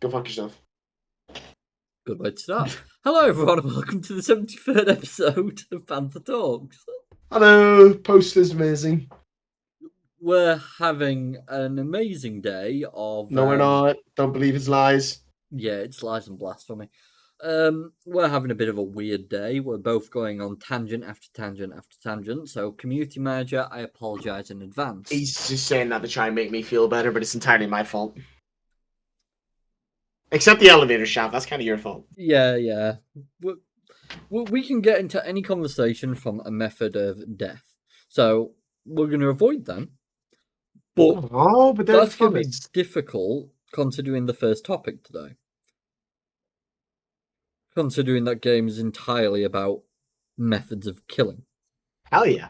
Go fuck yourself. Good way to start. Hello, everyone, and welcome to the 73rd episode of PandTha Talks. Hello, poster's amazing. We're having an amazing day of... No, we're not. Don't believe his lies. Yeah, it's lies and blasphemy. We're having a bit of a weird day. We're both going on tangent after tangent after tangent. So, community manager, I apologise in advance. He's just saying that to try and make me feel better, but it's entirely my fault. Except the elevator shaft. That's kind of your fault. Yeah. We can get into any conversation from a method of death. So, we're going to avoid them. But that's going to be difficult considering the first topic today. Considering that game is entirely about methods of killing. Hell yeah.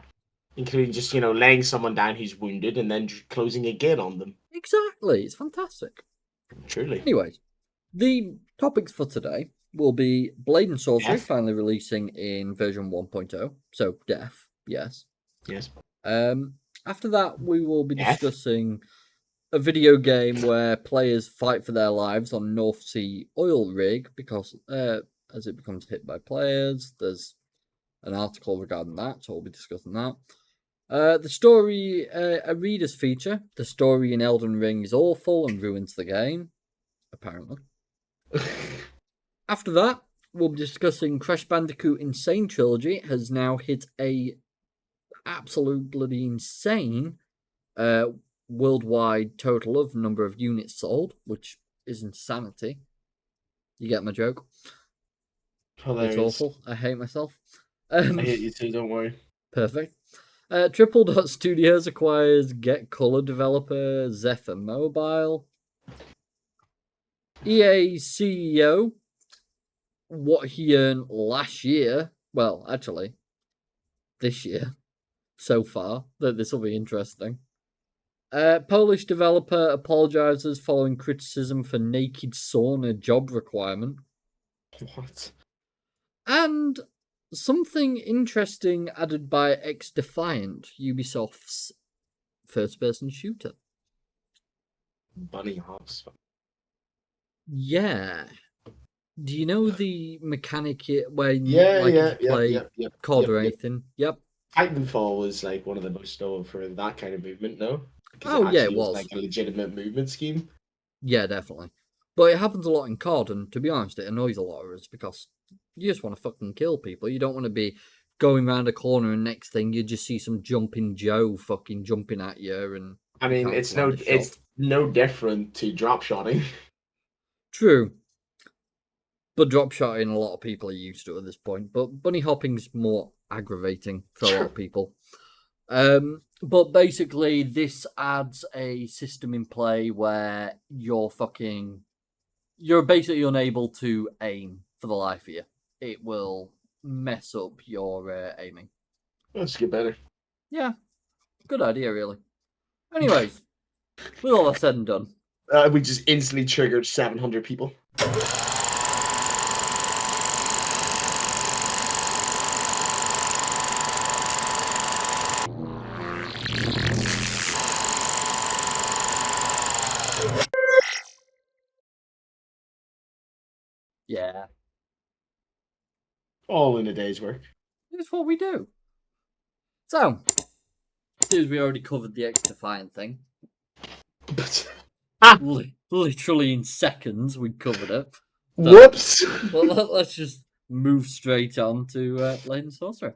Including just, laying someone down who's wounded and then closing a gate on them. Exactly. It's fantastic. Truly. Anyway, the topics for today will be Blades and Sorcery finally releasing in version 1.0. So, death. Yes. Yes. After that, we will be discussing a video game where players fight for their lives on North Sea oil rig because as it becomes hit by players, there's an article regarding that, so we'll be discussing that. The story, a reader's feature. The story in Elden Ring is awful and ruins the game, apparently. After that, we'll be discussing Crash Bandicoot Insane Trilogy has now hit a absolute bloody insane worldwide total of number of units sold, which is insanity. You get my joke? Hilarious. It's awful. I hate myself. I hate you too, don't worry. Perfect. Triple Dot Studios acquires Get Color developer Zephyr Mobile. EA CEO, what he earned last year, well, actually, this year, so far, that this will be interesting. Polish developer apologizes following criticism for naked sauna job requirement. What? And something interesting added by X-Defiant, Ubisoft's first-person shooter. Bunny hops. Yeah. Do you know the mechanic where you play COD or anything? Yep. Titanfall was like one of the most known for that kind of movement, no? It was like a legitimate movement scheme. Yeah, definitely. But it happens a lot in COD, and to be honest, it annoys a lot of us because you just want to fucking kill people. You don't want to be going around a corner and next thing you just see some jumping Joe fucking jumping at you. And I mean, it's no different to drop shotting. True. But drop shotting, a lot of people are used to at this point. But bunny hopping's more aggravating for a lot of people. But basically, this adds a system in play where you're basically unable to aim for the life of you. It will mess up your aiming. Let's get better. Yeah, good idea, really. Anyways, with all that said and done, we just instantly triggered 700 people. Yeah. All in a day's work. It's what we do. So, since we already covered the X-Defiant thing, literally in seconds we covered it. So, whoops! Well, let's just move straight on to Blades and Sorcery.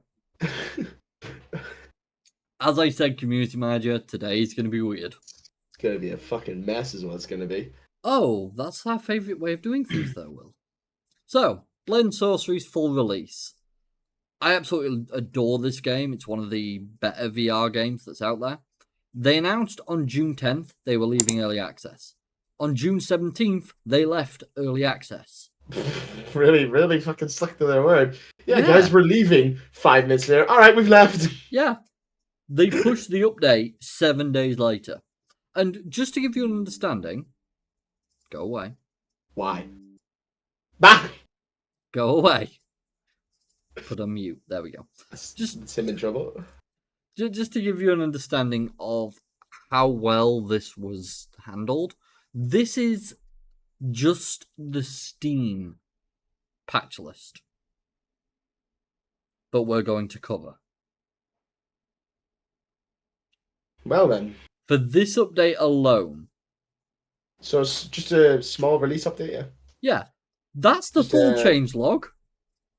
As I said, community manager, today is going to be weird. It's going to be a fucking mess is what it's going to be. Oh, that's our favourite way of doing things though, Will. So, Blades and Sorcery's full release. I absolutely adore this game. It's one of the better VR games that's out there. They announced on June 10th they were leaving early access. On June 17th, they left early access. Really fucking stuck to their word. Yeah, guys, we're leaving. 5 minutes later. All right, we've left. Yeah. They pushed the update 7 days later. And just to give you an understanding, go away. Why? Bah! Go away. Put on mute. There we go. It's him in trouble. Just to give you an understanding of how well this was handled, this is just the Steam patch list. But we're going to cover. Well then. For this update alone. So it's just a small release update, yeah? Yeah. That's the Just full change log.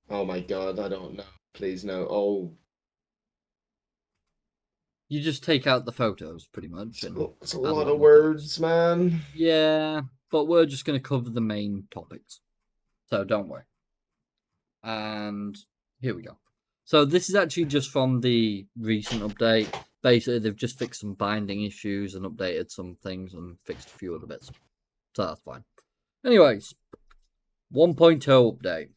Oh my god, I don't know. Please no. Oh. You just take out the photos, pretty much. It's a lot of words, man. Yeah, but we're just going to cover the main topics. So don't worry. And here we go. So this is actually just from the recent update. Basically, they've just fixed some binding issues and updated some things and fixed a few other bits. So that's fine. Anyways, 1.0 update.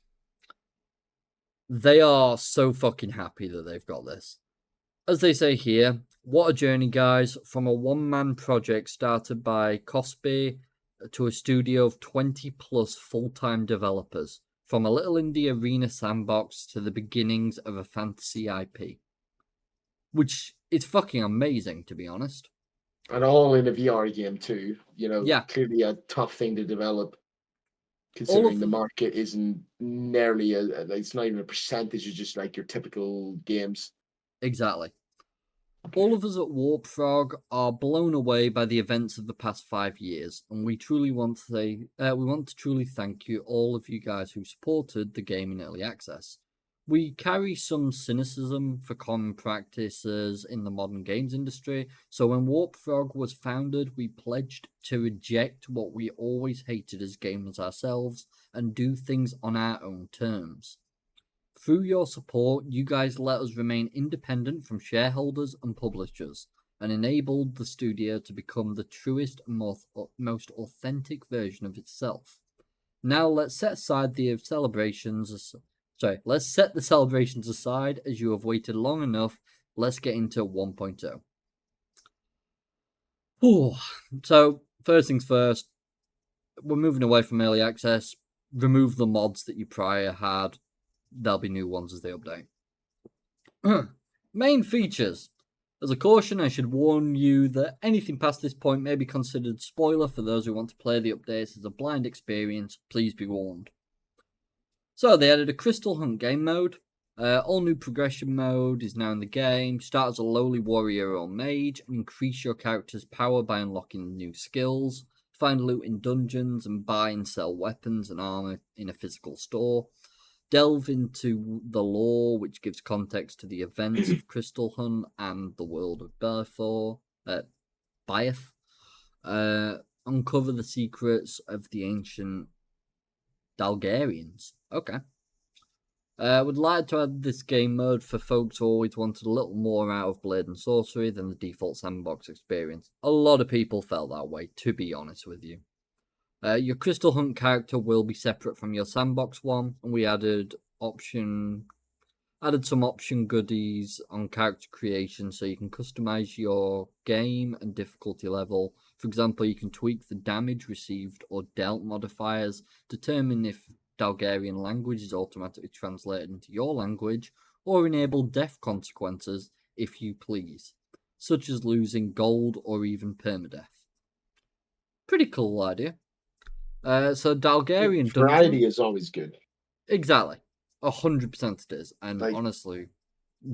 They are so fucking happy that they've got this. As they say here, what a journey, guys. From a one-man project started by Cosby to a studio of 20 plus full-time developers. From a little indie arena sandbox to the beginnings of a fantasy IP. Which is fucking amazing, to be honest. And all in a VR game too. You know, yeah. Clearly a tough thing to develop. Considering the market isn't nearly it's not even a percentage of just like your typical games. Exactly. All of us at Warp Frog are blown away by the events of the past 5 years, and we truly want to say we want to truly thank you, all of you guys who supported the game in early access. We carry some cynicism for common practices in the modern games industry, so when Warp Frog was founded, we pledged to reject what we always hated as gamers ourselves and do things on our own terms. Through your support, you guys let us remain independent from shareholders and publishers, and enabled the studio to become the truest and most authentic version of itself. Now let's set the celebrations aside, as you have waited long enough. Let's get into 1.0. So, first things first, we're moving away from early access. Remove the mods that you prior had. There'll be new ones as they update. Main features. As a caution, I should warn you that anything past this point may be considered spoiler for those who want to play the updates as a blind experience. Please be warned. So they added a Crystal Hunt game mode. All new progression mode is now in the game. Start as a lowly warrior or mage and increase your character's power by unlocking new skills. Find loot in dungeons and buy and sell weapons and armor in a physical store. Delve into the lore, which gives context to the events of Crystal Hunt and the world of Byeth. Uncover the secrets of the ancient Dalgarians. Okay. Would like to add this game mode for folks who always wanted a little more out of Blades and Sorcery than the default sandbox experience. A lot of people felt that way, to be honest with you. Your Crystal Hunt character will be separate from your sandbox one, and we added some option goodies on character creation so you can customize your game and difficulty level. For example, you can tweak the damage received or dealt modifiers, determine if Dalgarian language is automatically translated into your language, or enable death consequences if you please, such as losing gold or even permadeath. Pretty cool idea. So Dalgarian variety is always good. Exactly, 100% it is, and like, honestly,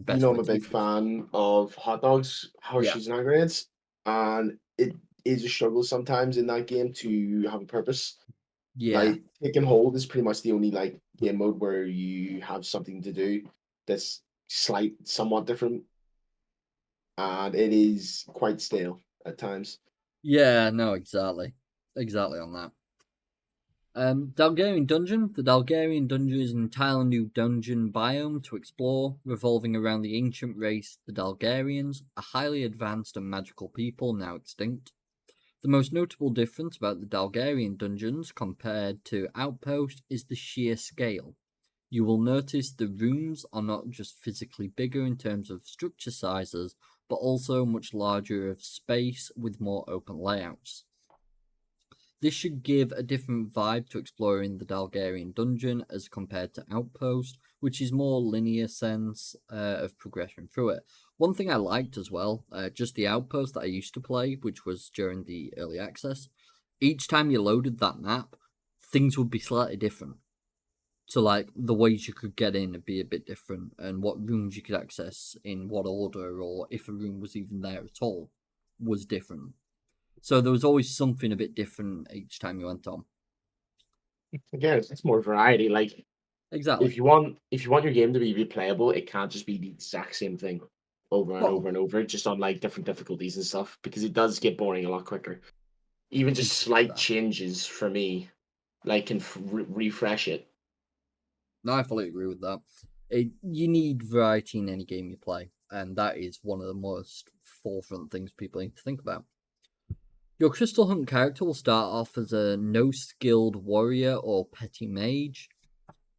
I'm a big fan of hot dogs, Hershey's and grades, and it is a struggle sometimes in that game to have a purpose. Yeah, like Take and Hold is pretty much the only like game mode where you have something to do that's somewhat different, and it is quite stale at times. Yeah, no, exactly on that. Dalgarian Dungeon. The Dalgarian Dungeon is an entirely new dungeon biome to explore, revolving around the ancient race, the Dalgarians, a highly advanced and magical people now extinct. The most notable difference about the Dalgarian dungeons compared to Outpost is the sheer scale. You will notice the rooms are not just physically bigger in terms of structure sizes, but also much larger of space with more open layouts. This should give a different vibe to exploring the Dalgarian dungeon as compared to Outpost, which is more linear sense of progression through it. One thing I liked as well, just the Outpost that I used to play, which was during the early access, each time you loaded that map, things would be slightly different. So, like, the ways you could get in would be a bit different, and what rooms you could access in what order, or if a room was even there at all, was different. So there was always something a bit different each time you went on. Again, it's more variety. Like Exactly. if you want your game to be replayable, it can't just be the exact same thing over and Well, over and over, just on like different difficulties and stuff, because it does get boring a lot quicker. Even just slight exactly. changes for me, like can refresh it. No, I fully agree with that. You need variety in any game you play, and that is one of the most forefront things people need to think about. Your Crystal Hunt character will start off as a no-skilled warrior or petty mage.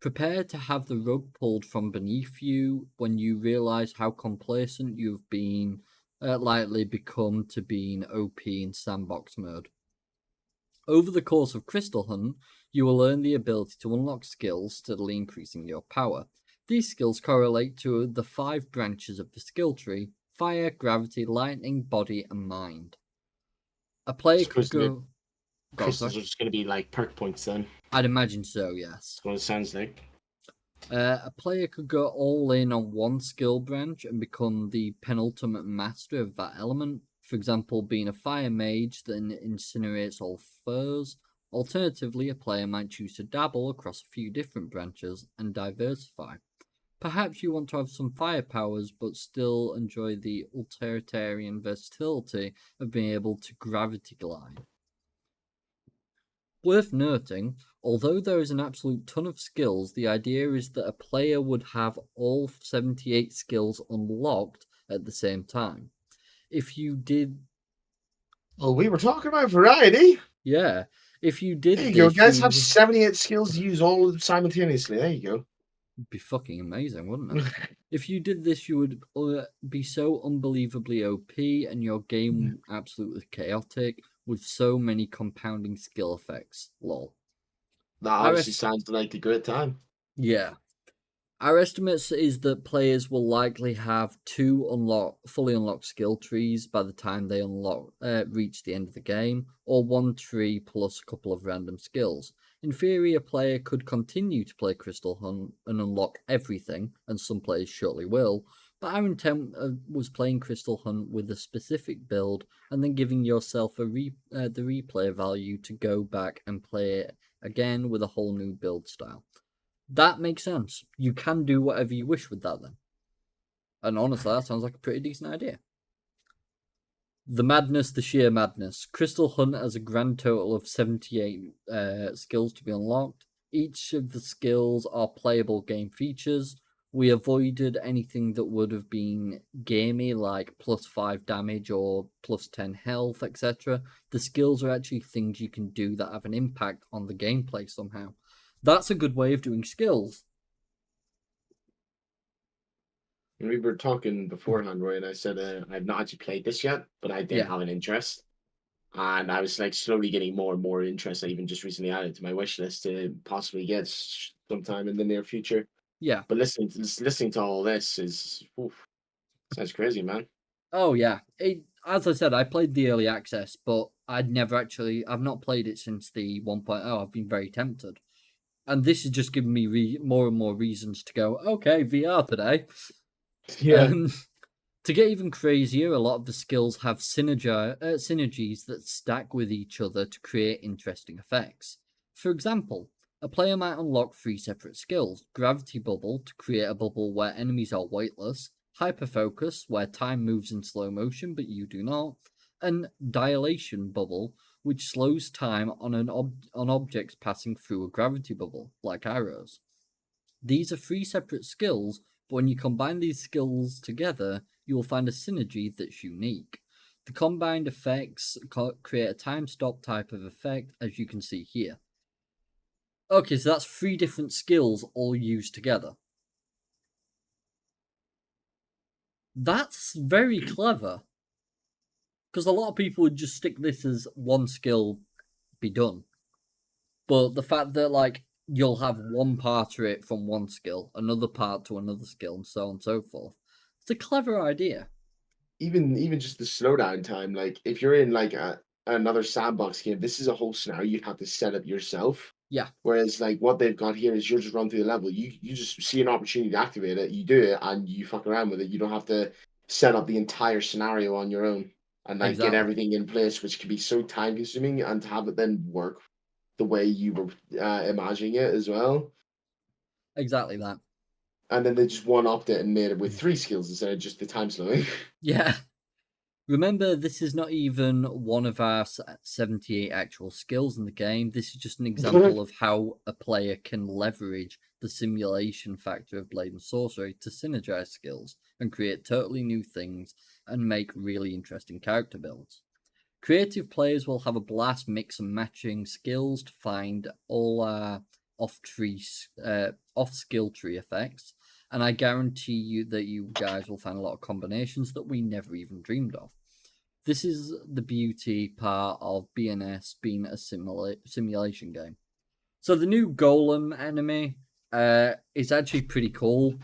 Prepare to have the rug pulled from beneath you when you realize how complacent you've been, likely become to being OP in sandbox mode. Over the course of Crystal Hunt, you will earn the ability to unlock skills, steadily increasing your power. These skills correlate to the 5 branches of the skill tree: fire, gravity, lightning, body, and mind. A player could Suppose the go. Go on, sorry. crystals are just going to be like perk points then. I'd imagine so, yes. That's what it sounds like. A player could go all in on one skill branch and become the penultimate master of that element. For example, being a fire mage that incinerates all foes. Alternatively, a player might choose to dabble across a few different branches and diversify. Perhaps you want to have some fire powers but still enjoy the utilitarian versatility of being able to gravity glide. Worth noting, although there is an absolute ton of skills, the idea is that a player would have all 78 skills unlocked at the same time. If you did, Well, we were talking about variety. yeah, if you There did you go, this, guys. Have you 78 skills to use all of them simultaneously. There you would be fucking amazing, wouldn't it? go. If you did this, you would be so unbelievably OP and your game absolutely chaotic with so many compounding skill effects. Lol. That Our honestly est- sounds like a great time. yeah, Our estimates is that players will likely have 2 fully unlocked skill trees by the time they reach the end of the game, or 1 tree plus a couple of random skills. In theory, a player could continue to play Crystal Hunt and unlock everything, and some players surely will. But our intent was playing Crystal Hunt with a specific build, and then giving yourself the replay value to go back and play it again with a whole new build style. That makes sense. You can do whatever you wish with that then. And honestly, that sounds like a pretty decent idea. The madness, the sheer madness. Crystal Hunt has a grand total of 78 skills to be unlocked. Each of the skills are playable game features. We avoided anything that would have been gamey, like +5 damage or +10 health, etc. The skills are actually things you can do that have an impact on the gameplay somehow. That's a good way of doing skills. And we were talking beforehand, Roy, and I said I've not actually played this yet, but I did Yeah. have an interest. And I was like slowly getting more and more interest. I even just recently added to my wish list to possibly get sometime in the near future. Yeah. But listening to all this is oof, sounds crazy, man. Oh yeah. As I said, I played the early access, but I've not played it since the 1.0. I've been very tempted. And this has just given me more and more reasons to go, okay, VR today. Yeah. Um, to get even crazier, a lot of the skills have synergies that stack with each other to create interesting effects. For example, a player might unlock 3 separate skills: Gravity Bubble to create a bubble where enemies are weightless, Hyperfocus where time moves in slow motion but you do not, and Dilation Bubble which slows time on objects passing through a gravity bubble, like arrows. These are 3 separate skills, but when you combine these skills together, you will find a synergy that's unique. The combined effects create a time stop type of effect, as you can see here. Okay, so that's 3 different skills all used together. That's very clever, because a lot of people would just stick this as one skill, be done. But the fact that, like, you'll have one part to it from one skill, another part to another skill, and so on and so forth. It's a clever idea. Even just the slowdown time, like if you're in like another sandbox game, this is a whole scenario you have to set up yourself. Yeah, Whereas like what they've got here is you're just run through the level. You just see an opportunity to activate it, you do it, and you fuck around with it. You don't have to set up the entire scenario on your own and like get exactly. everything in place, which can be so time consuming, and to have it then work the way you were imagining it as well. Exactly that. And then they just one upped it and made it with 3 skills instead of just the time slowing. Yeah. Remember, this is not even one of our 78 actual skills in the game. This is just an example of how a player can leverage the simulation factor of Blade and Sorcery to synergize skills and create totally new things and make really interesting character builds. Creative players will have a blast mix and matching skills to find all our off skill tree effects, and I guarantee you that you guys will find a lot of combinations that we never even dreamed of. This is the beauty part of BNS being a simulation game. So the new Golem enemy is actually pretty cool.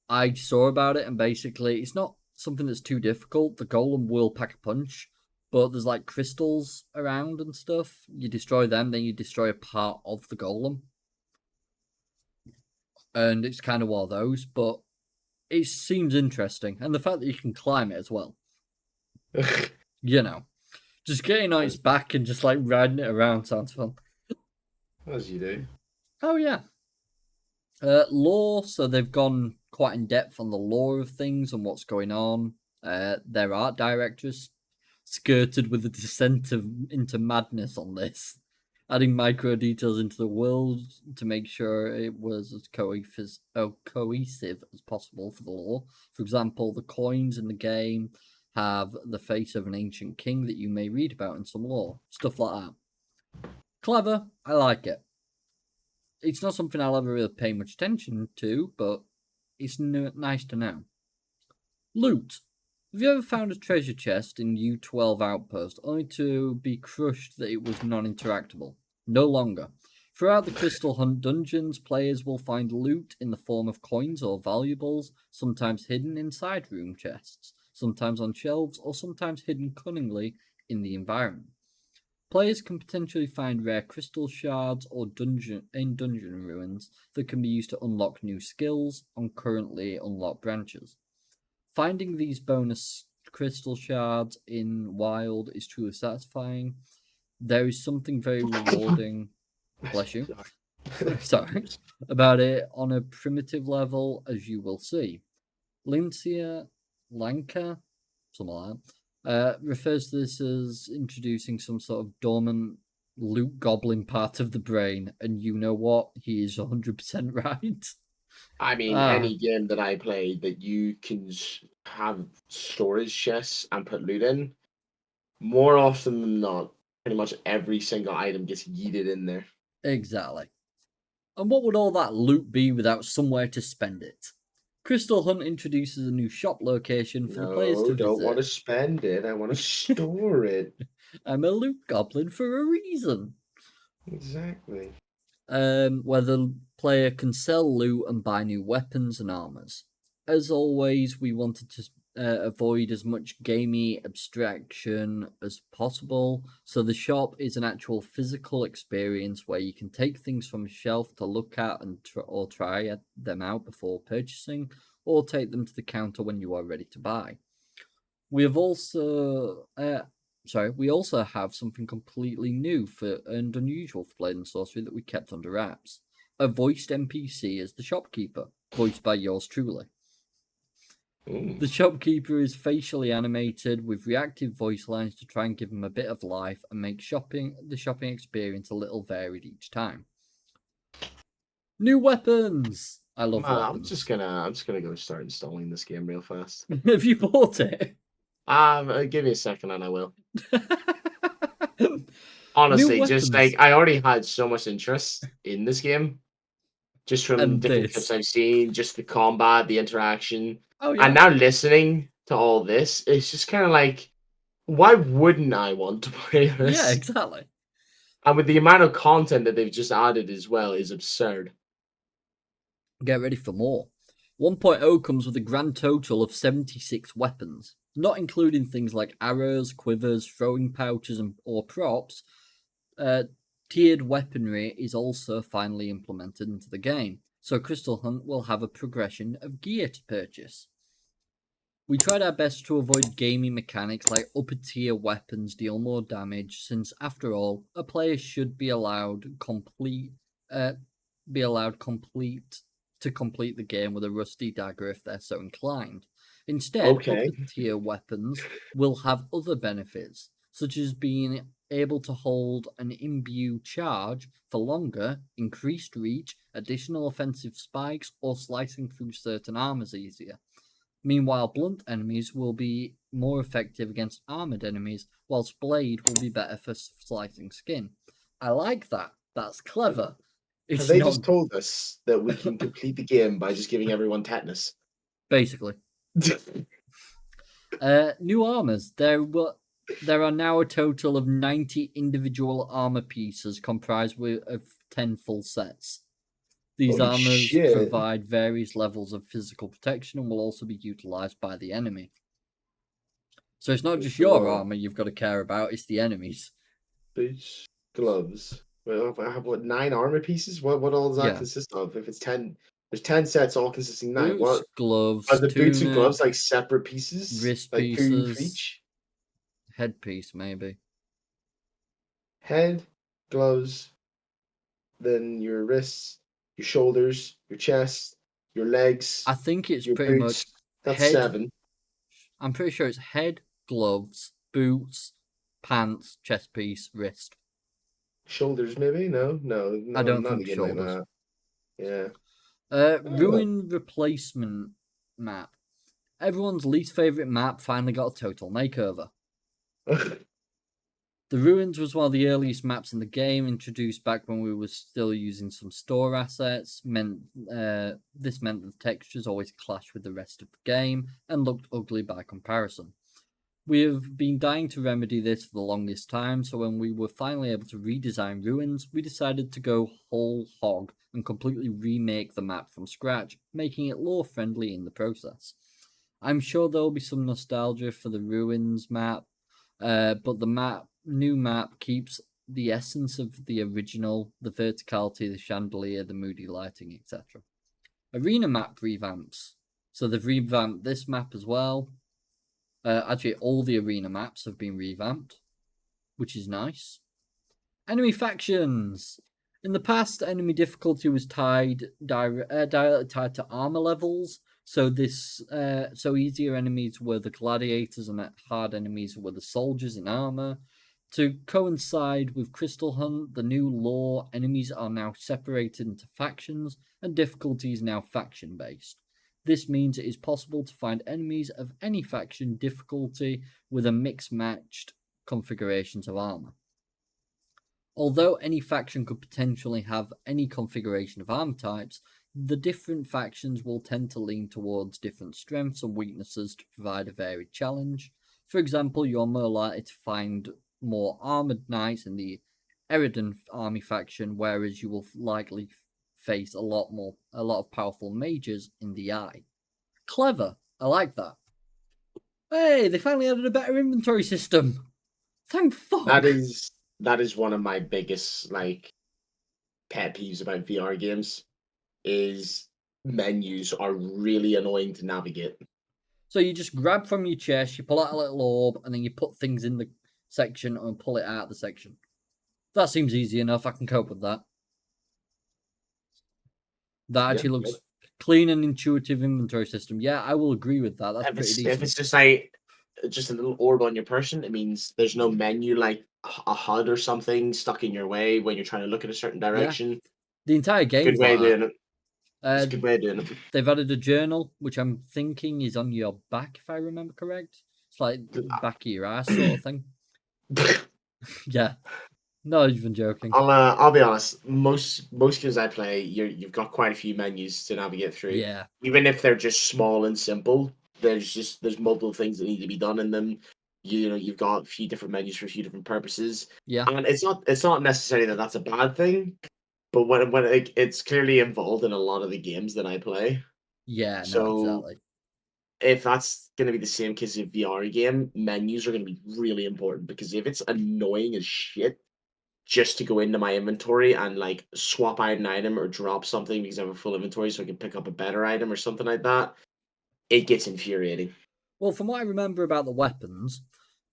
I saw about it, and basically, it's not something that's too difficult. The Golem will pack a punch, but there's like crystals around and stuff. You destroy them, then you destroy a part of the Golem, and it's kind of one of those. But it seems interesting, and the fact that you can climb it as well. You know, just getting on its back and just like riding it around sounds fun. As you do. Oh yeah. Lore, so they've gone quite in depth on the lore of things and what's going on. Their art directors skirted with a descent into madness on this, adding micro details into the world to make sure it was as cohesive as possible for the lore. For example, the coins in the game have the face of an ancient king that you may read about in some lore. Stuff like that. Clever, I like it. It's not something I'll ever really pay much attention to, but it's nice to know. Loot. Have you ever found a treasure chest in U12 Outpost only to be crushed that it was non-interactable? No longer. Throughout the Crystal Hunt dungeons, players will find loot in the form of coins or valuables, sometimes hidden inside room chests, sometimes on shelves, or sometimes hidden cunningly in the environment. Players can potentially find rare crystal shards or dungeon ruins that can be used to unlock new skills on currently unlocked branches. Finding these bonus crystal shards in wild is truly satisfying. There is something very rewarding, bless you, sorry, about it on a primitive level, as you will see. Lanka, something like that, refers to this as introducing some sort of dormant loot goblin part of the brain, and you know what? He is 100% right. I mean, any game that I play that you can have storage chests and put loot in, more often than not, pretty much every single item gets yeeted in there. Exactly. And what would all that loot be without somewhere to spend it? Crystal Hunt introduces a new shop location for the players No, to don't want to visit. spend it. I want to store it. I'm a loot goblin for a reason. Exactly. Where the player can sell loot and buy new weapons and armors. As always, we wanted to avoid as much gamey abstraction as possible, so the shop is an actual physical experience where you can take things from a shelf to look at and try them out before purchasing, or take them to the counter when you are ready to buy. We have also we also have something completely new and unusual for Blade and Sorcery that we kept under wraps. A voiced NPC as the shopkeeper, voiced by yours truly. Ooh. The shopkeeper is facially animated with reactive voice lines to try and give him a bit of life and make the shopping experience a little varied each time. New weapons! I love Man, weapons. I'm just gonna go start installing this game real fast. Have you bought it? Give me a second and I will. Honestly, New just weapons. like I already had so much interest in this game, just from And different this. clips I've seen, just the combat, the interaction, Oh and yeah. now listening to all this, it's just kind of like, why wouldn't I want to play Yeah, this? exactly. And with the amount of content that they've just added as well is absurd. Get ready for more. 1.0 comes with a grand total of 76 weapons, not including things like arrows, quivers, throwing pouches, or props. Tiered weaponry is also finally implemented into the game, so Crystal Hunt will have a progression of gear to purchase. We tried our best to avoid gaming mechanics like upper tier weapons deal more damage, since after all, a player should be allowed uh, complete to complete the game with a rusty dagger if they're so inclined. Instead, Okay. upper tier weapons will have other benefits, such as being able to hold an imbue charge for longer, increased reach, additional offensive spikes, or slicing through certain armors easier. Meanwhile, blunt enemies will be more effective against armored enemies, whilst blade will be better for slicing skin. I like that. That's clever. Have It's they not just told us that we can complete the game by just giving everyone tetanus? basically new armors. There are now a total of 90 individual armor pieces comprised of 10 full sets. These Holy armors shit. provide various levels of physical protection and will also be utilized by the enemy. So it's not just your Cool. armor you've got to care about, it's the enemies. Boots, gloves. Well, I have what, 9 armor pieces? What all does that Yeah. consist of? If it's 10, there's 10 sets all consisting 9. Boots, What are gloves, the boots and gloves tunic, like separate pieces? wrist Like 2 for pieces, each? headpiece, maybe. Head, gloves, then your wrists, your shoulders, your chest, your legs, I think it's your pretty much boots. That's head. 7. I'm pretty sure it's head, gloves, boots, pants, chest piece, wrist. Shoulders, maybe? No, I don't not in a think game like shoulders. that. Yeah. Oh. Ruin replacement map. Everyone's least favorite map finally got a total makeover. The Ruins was one of the earliest maps in the game, introduced back when we were still using some store assets. This meant that the textures always clashed with the rest of the game and looked ugly by comparison. We have been dying to remedy this for the longest time, so when we were finally able to redesign Ruins, we decided to go whole hog and completely remake the map from scratch, making it lore friendly in the process. I'm sure there will be some nostalgia for the Ruins map, but the new map keeps the essence of the original, the verticality, the chandelier, the moody lighting, etc. Arena map revamps. So they've revamped this map as well. Actually, all the arena maps have been revamped, which is nice. Enemy factions. In the past, enemy difficulty was directly tied to armor levels. So easier enemies were the gladiators, and hard enemies were the soldiers in armor. To coincide with Crystal Hunt, the new lore, enemies are now separated into factions, and difficulty is now faction based. This means it is possible to find enemies of any faction difficulty with a mix matched configurations of armor. Although any faction could potentially have any configuration of arm types, the different factions will tend to lean towards different strengths and weaknesses to provide a varied challenge. For example, you're more likely to find more armored knights in the Eridan army faction, whereas you will likely face a lot of powerful mages in the Eye. Clever. I like that. Hey, they finally added a better inventory system. Thank That fuck. is that is one of my biggest like pet peeves about VR games is menus are really annoying to navigate. So you just grab from your chest, you pull out a little orb, and then you put things in the section and pull it out of the section. That seems easy enough. I can cope with that. That Yeah. actually looks clean and intuitive inventory system. Yeah, I will agree with that. That's pretty If decent. it's just like just a little orb on your person, it means there's no menu like a HUD or something stuck in your way when you're trying to look in a certain Yeah, direction. the entire Good game's way like of that. doing it. It's a good way of doing it. They've added a journal, which I'm thinking is on your back, if I remember correct. It's like back of your ass sort of thing. Yeah, not even joking. I'll be honest. Most games I play, you've got quite a few menus to navigate through. Yeah, Even if they're just small and simple, there's multiple things that need to be done in them. You know, you've got a few different menus for a few different purposes, yeah, and it's not necessarily that that's a bad thing, but it's clearly involved in a lot of the games that I play. yeah. No, So exactly. if that's going to be the same case of VR game, menus are going to be really important because if it's annoying as shit, just to go into my inventory and like swap out an item or drop something because I have a full inventory so I can pick up a better item or something like that, it gets infuriating. Well, from what I remember about the weapons,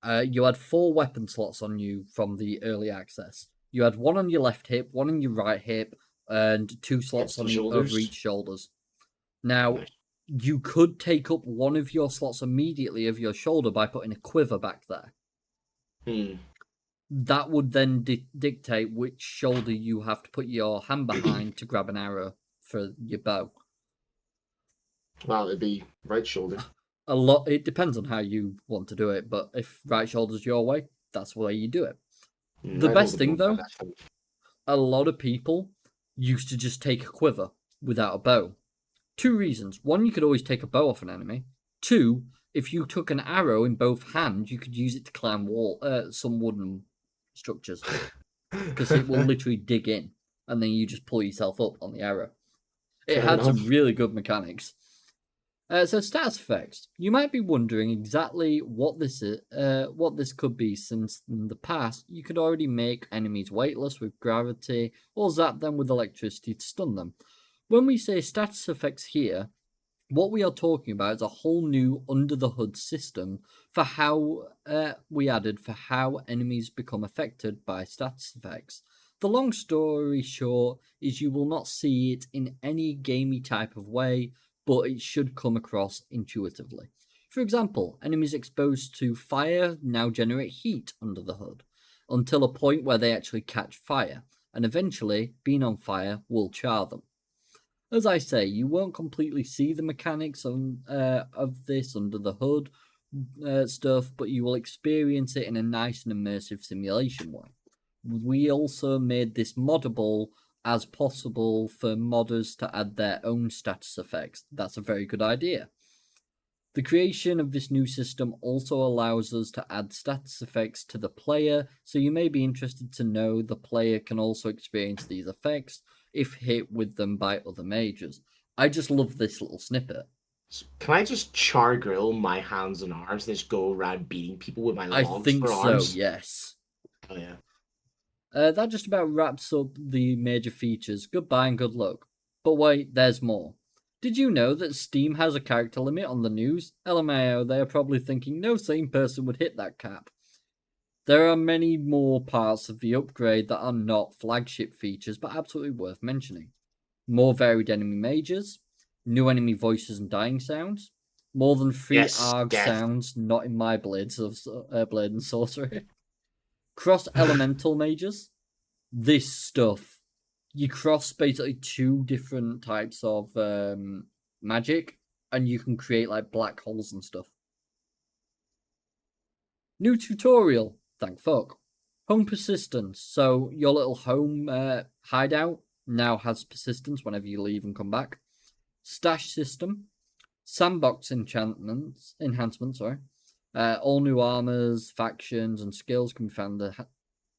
you had 4 weapon slots on you from the early access. You had one on your left hip, one on your right hip, and 2 slots Against the over shoulders. each shoulders. Now, Nice. you could take up one of your slots immediately of your shoulder by putting a quiver back there. Hmm. That would then dictate which shoulder you have to put your hand behind to grab an arrow for your bow. Well, it'd be right shoulder. A lot. It depends on how you want to do it, but if right shoulder's your way, that's the way you do it. The I hold best the thing, bow by though, left hand. a lot of people used to just take a quiver without a bow. 2 reasons. 1, you could always take a bow off an enemy. 2, if you took an arrow in both hands, you could use it to climb some wooden structures because it will literally dig in, and then you just pull yourself up on the arrow. It Fair had enough. some really good mechanics. So status effects. You might be wondering exactly what this is, what this could be, since in the past you could already make enemies weightless with gravity or zap them with electricity to stun them. When we say status effects here, what we are talking about is a whole new under the hood system for how we added for how enemies become affected by status effects. The long story short is you will not see it in any gamey type of way, but it should come across intuitively. For example, enemies exposed to fire now generate heat under the hood until a point where they actually catch fire, and eventually being on fire will char them. As I say, you won't completely see the mechanics of this under the hood stuff, but you will experience it in a nice and immersive simulation way. We also made this moddable as possible for modders to add their own status effects. That's a very good idea. The creation of this new system also allows us to add status effects to the player, so you may be interested to know the player can also experience these effects if hit with them by other mages. I just love this little snippet. So can I just char grill my hands and arms and just go around beating people with my I logs think for so, arms? yes. Oh yeah. That just about wraps up the major features. Goodbye and good luck. But wait, there's more. Did you know that Steam has a character limit on the news? LMAO, they are probably thinking no sane person would hit that cap. There are many more parts of the upgrade that are not flagship features, but absolutely worth mentioning. More varied enemy mages, new enemy voices and dying sounds, more than 3 Yes, ARG death. sounds not in my Blades of Blade and Sorcery. Cross elemental mages. This stuff, you cross basically 2 different types of magic, and you can create like black holes and stuff. New tutorial, thank fuck. Home persistence. So your little home hideout now has persistence whenever you leave and come back. Stash system. Sandbox enhancements. Sorry. All new armors, factions, and skills can be found in the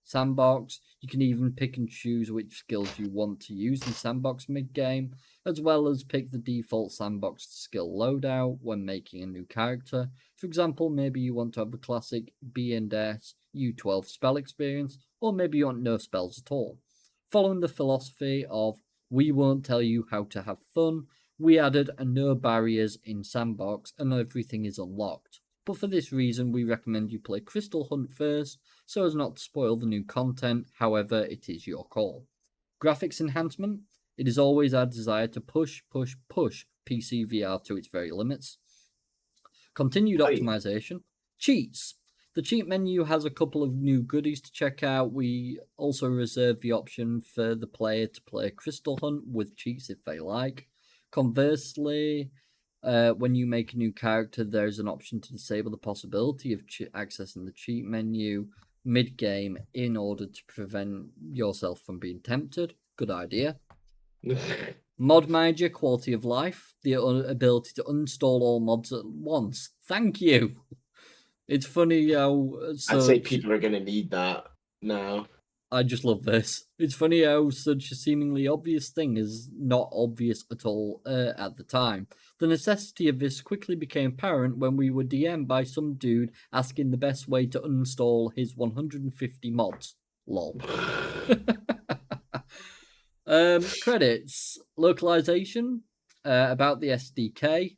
sandbox. You can even pick and choose which skills you want to use in sandbox mid-game, as well as pick the default sandbox skill loadout when making a new character. For example, maybe you want to have the classic B&S U12 spell experience, or maybe you want no spells at all. Following the philosophy of we won't tell you how to have fun, we added a no barriers in sandbox and everything is unlocked. But for this reason, we recommend you play Crystal Hunt first, so as not to spoil the new content. However, it is your call. Graphics enhancement. It is always our desire to push PC VR to its very limits. Continued optimization. Cheats. The cheat menu has a couple of new goodies to check out. We also reserve the option for the player to play Crystal Hunt with cheats if they like. Conversely, when you make a new character, there's an option to disable the possibility of accessing the cheat menu mid-game in order to prevent yourself from being tempted. Good idea. Mod manager, quality of life, the ability to uninstall all mods at once. Thank you. It's funny how I'd say people are gonna need that now. I just love this. It's funny how such a seemingly obvious thing is not obvious at all at the time. The necessity of this quickly became apparent when we were DM'd by some dude asking the best way to uninstall his 150 mods. Lol. Credits. Localization. About the SDK.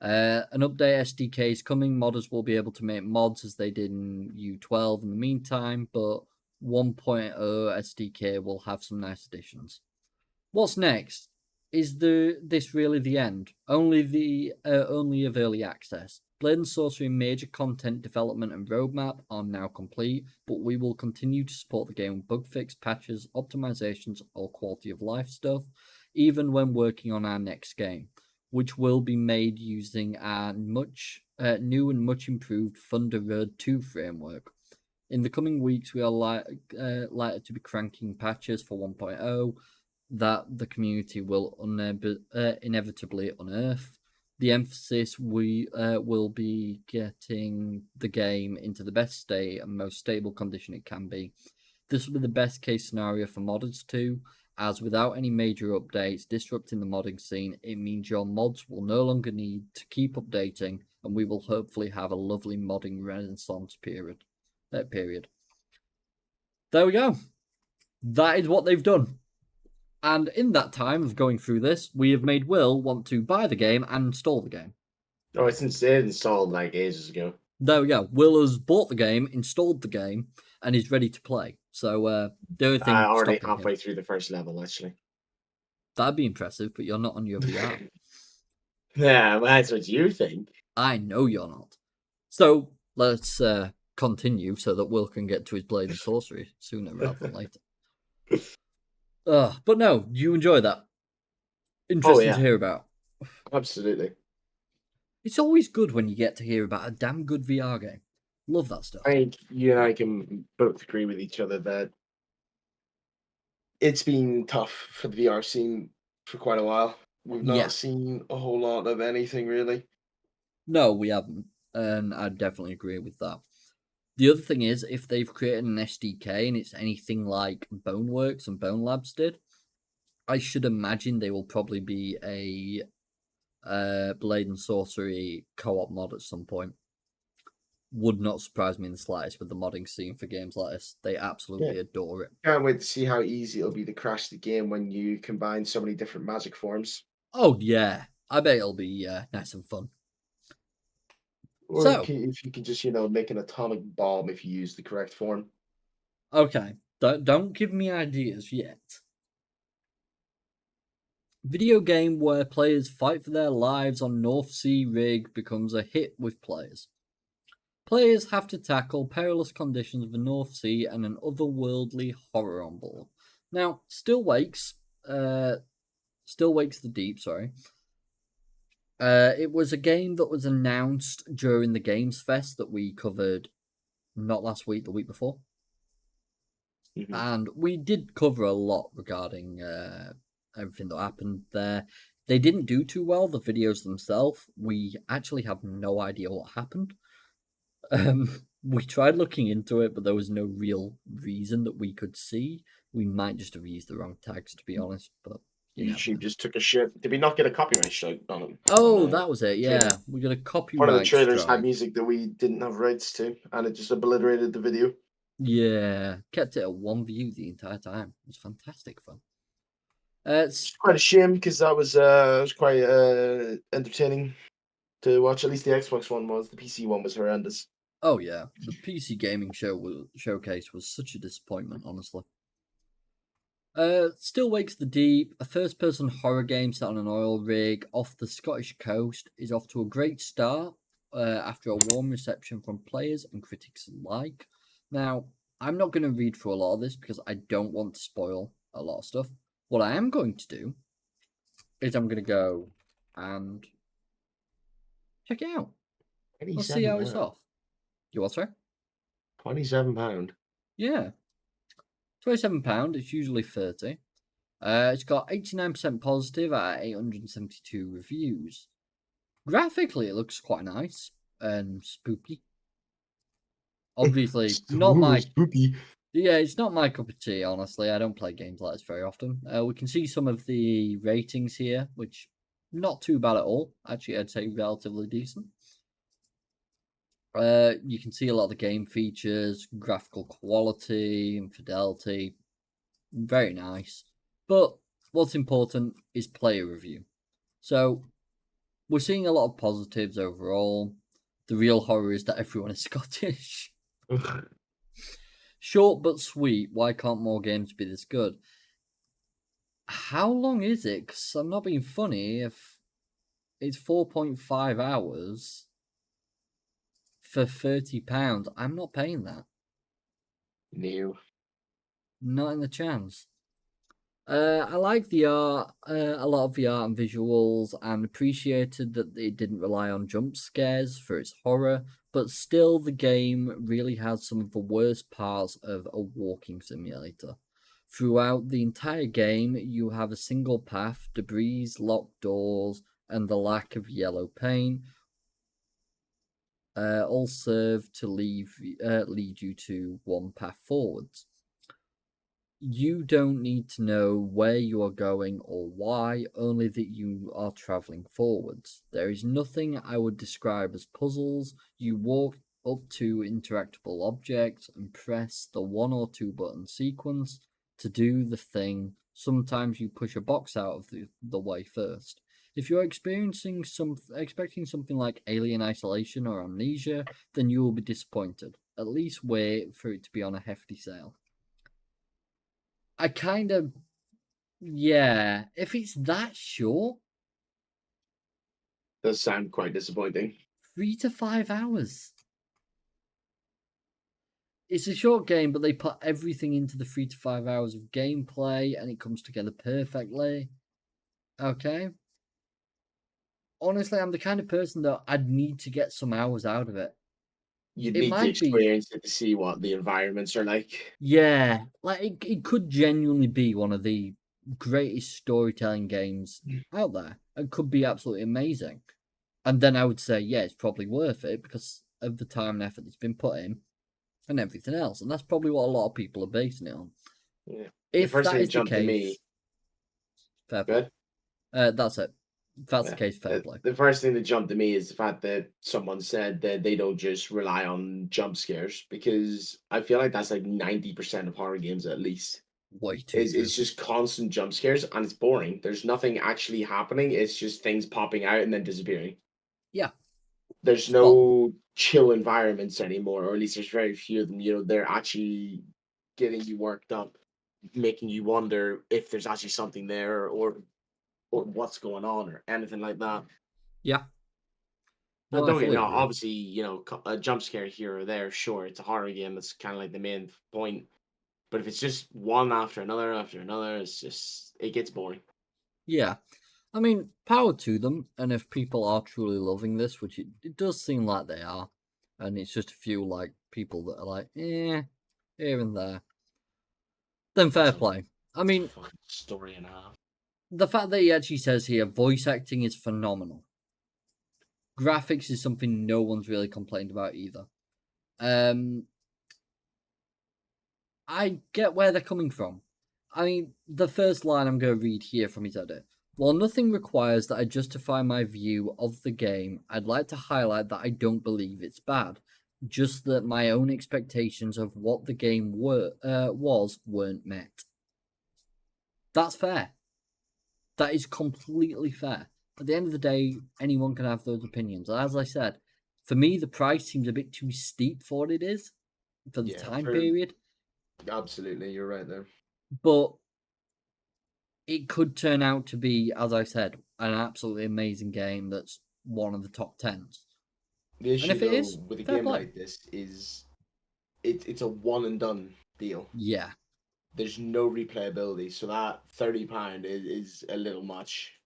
An update SDK is coming. Modders will be able to make mods as they did in U12 in the meantime, but 1.0 SDK will have some nice additions. What's next? Is this really the end? Only of early access. Blades and Sorcery major content development and roadmap are now complete, but we will continue to support the game with bug fix, patches, optimizations, or quality of life stuff, even when working on our next game, which will be made using our new and much improved Thunderbird 2 framework. In the coming weeks, we are likely to be cranking patches for 1.0 that the community will inevitably unearth. The emphasis we will be getting the game into the best state and most stable condition it can be. This will be the best case scenario for modders too, as without any major updates disrupting the modding scene, it means your mods will no longer need to keep updating, and we will hopefully have a lovely modding renaissance period. There we go. That is what they've done. And in that time of going through this, we have made Will want to buy the game and install the game. Oh, it's installed like ages ago. There we go. Will has bought the game, installed the game, and is ready to play. So the only thing already halfway through the first level, actually. That'd be impressive, but you're not on your VR. Yeah, well, that's what you think. I know you're not. So let's continue so that Will can get to his Blade and Sorcery sooner rather than later. But no, do you enjoy that? Interesting to hear about. Absolutely. It's always good when you get to hear about a damn good VR game. Love that stuff. I think you and I can both agree with each other that it's been tough for the VR scene for quite a while. We've not seen a whole lot of anything, really. No, we haven't. And I definitely agree with that. The other thing is, if they've created an SDK and it's anything like Boneworks and Bone Labs did, I should imagine they will probably be a Blade and Sorcery co-op mod at some point. Would not surprise me in the slightest with the modding scene for games like this. They absolutely adore it. Can't wait to see how easy it'll be to crash the game when you combine so many different magic forms. Oh, yeah. I bet it'll be nice and fun. Or if you can just, make an atomic bomb if you use the correct form. Okay. Don't give me ideas yet. Video game where players fight for their lives on North Sea rig becomes a hit with players. Players have to tackle perilous conditions of the North Sea and an otherworldly horror on board. Now, Still Wakes the Deep, sorry. It was a game that was announced during the Games Fest that we covered not last week, the week before. Mm-hmm. And we did cover a lot regarding everything that happened there. They didn't do too well, the videos themselves. We actually have no idea what happened. We tried looking into it, but there was no real reason that we could see. We might just have used the wrong tags, to be honest, but YouTube just took a shit. Did we not get a copyright strike on it? Oh, that was it. Yeah, trailer. We got a copyright. One of the trailers had music that we didn't have rights to, and it just obliterated the video. Yeah, kept it at one view the entire time. It was fantastic fun. It's quite a shame because that was quite entertaining to watch. At least the Xbox one was. The PC one was horrendous. Oh yeah, the PC gaming showcase was such a disappointment, honestly. Still Wakes the Deep, a first-person horror game set on an oil rig off the Scottish coast, is off to a great start after a warm reception from players and critics alike. Now, I'm not going to read through a lot of this because I don't want to spoil a lot of stuff. What I am going to do is I'm going to go and check it out. Let's see how it's off. You what, sir? £27. Yeah. £27, it's usually 30. It's got 89% positive at 872 reviews. Graphically, it looks quite nice and spooky. Obviously, not my spooky. Yeah, it's not my cup of tea, honestly. I don't play games like this very often. We can see some of the ratings here, which not too bad at all. Actually, I'd say relatively decent. You can see a lot of the game features, graphical quality and fidelity. Very nice. But what's important is player review. So we're seeing a lot of positives overall. The real horror is that everyone is Scottish. Short but sweet. Why can't more games be this good? How long is it? Because I'm not being funny. If it's 4.5 hours for £30, I'm not paying that. New. Not in the chance. I like the art, a lot of the art and visuals, and appreciated that it didn't rely on jump scares for its horror, but still the game really has some of the worst parts of a walking simulator. Throughout the entire game, you have a single path, debris, locked doors, and the lack of yellow paint, all serve to lead you to one path forwards. You don't need to know where you are going or why, only that you are traveling forwards. There is nothing I would describe as puzzles. You walk up to interactable objects and press the one or two button sequence to do the thing. Sometimes you push a box out of the way first. If you're expecting something like Alien Isolation or Amnesia, then you will be disappointed. At least wait for it to be on a hefty sale. I kind of, yeah. If it's that short, Does sound quite disappointing. 3 to 5 hours. It's a short game, but they put everything into the 3 to 5 hours of gameplay, and it comes together perfectly. Okay. Honestly, I'm the kind of person that I'd need to get some hours out of it. You'd It need to might be, experience it to see what the environments are like. yeah, like it could genuinely be one of the greatest storytelling games out there, and could be absolutely amazing. And then I would say, yeah, it's probably worth it because of the time and effort that's been put in and everything else. And that's probably what a lot of people are basing it on. Yeah. The If first that thing that is the jumped to me, case, fair play. good. That's it. If that's the Yeah. case, fair play. The first thing that jumped to me is the fact that someone said that they don't just rely on jump scares, because I feel like that's like 90% of horror games at least. Way too Is true. it's just constant jump scares and it's boring. There's nothing actually happening. It's just things popping out and then disappearing. Yeah, There's spot on. no chill environments anymore, or at least there's very few of them. They're actually getting you worked up, making you wonder if there's actually something there, or what's going on or anything like that. Yeah, Now, no, I don't get me fully wrong. agree. Obviously, a jump scare here or there. Sure, it's a horror game. That's kind of like the main point. But if it's just one after another, it gets boring. Yeah. I mean, power to them. And if people are truly loving this, which it does seem like they are, and it's just a few like people that are like, here and there, then fair It's play. I a mean, fucking story and a half. the fact that he actually says here voice acting is phenomenal. Graphics is something no one's really complained about either. Um, I get where they're coming from. I mean, the first line I'm going to read here from his edit. While nothing requires that I justify my view of the game, I'd like to highlight that I don't believe it's bad. Just that my own expectations of what the game was weren't met. That's fair. That is completely fair. At the end of the day, anyone can have those opinions. As I said, for me, the price seems a bit too steep for what it is for the Yeah, time for period. absolutely, you're right there. But it could turn out to be, as I said, an absolutely amazing game that's one of the top tens. The And issue if it though is, with a fair game play. like this is it's a one and done deal. Yeah, There's no replayability, so that £30 is a little much.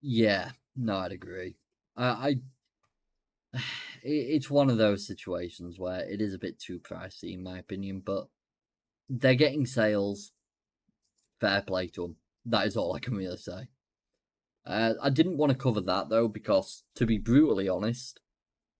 yeah, no, I'd agree. It's one of those situations where it is a bit too pricey, in my opinion, but they're getting sales. Fair play to them. That is all I can really say. I didn't want to cover that though, because to be brutally honest,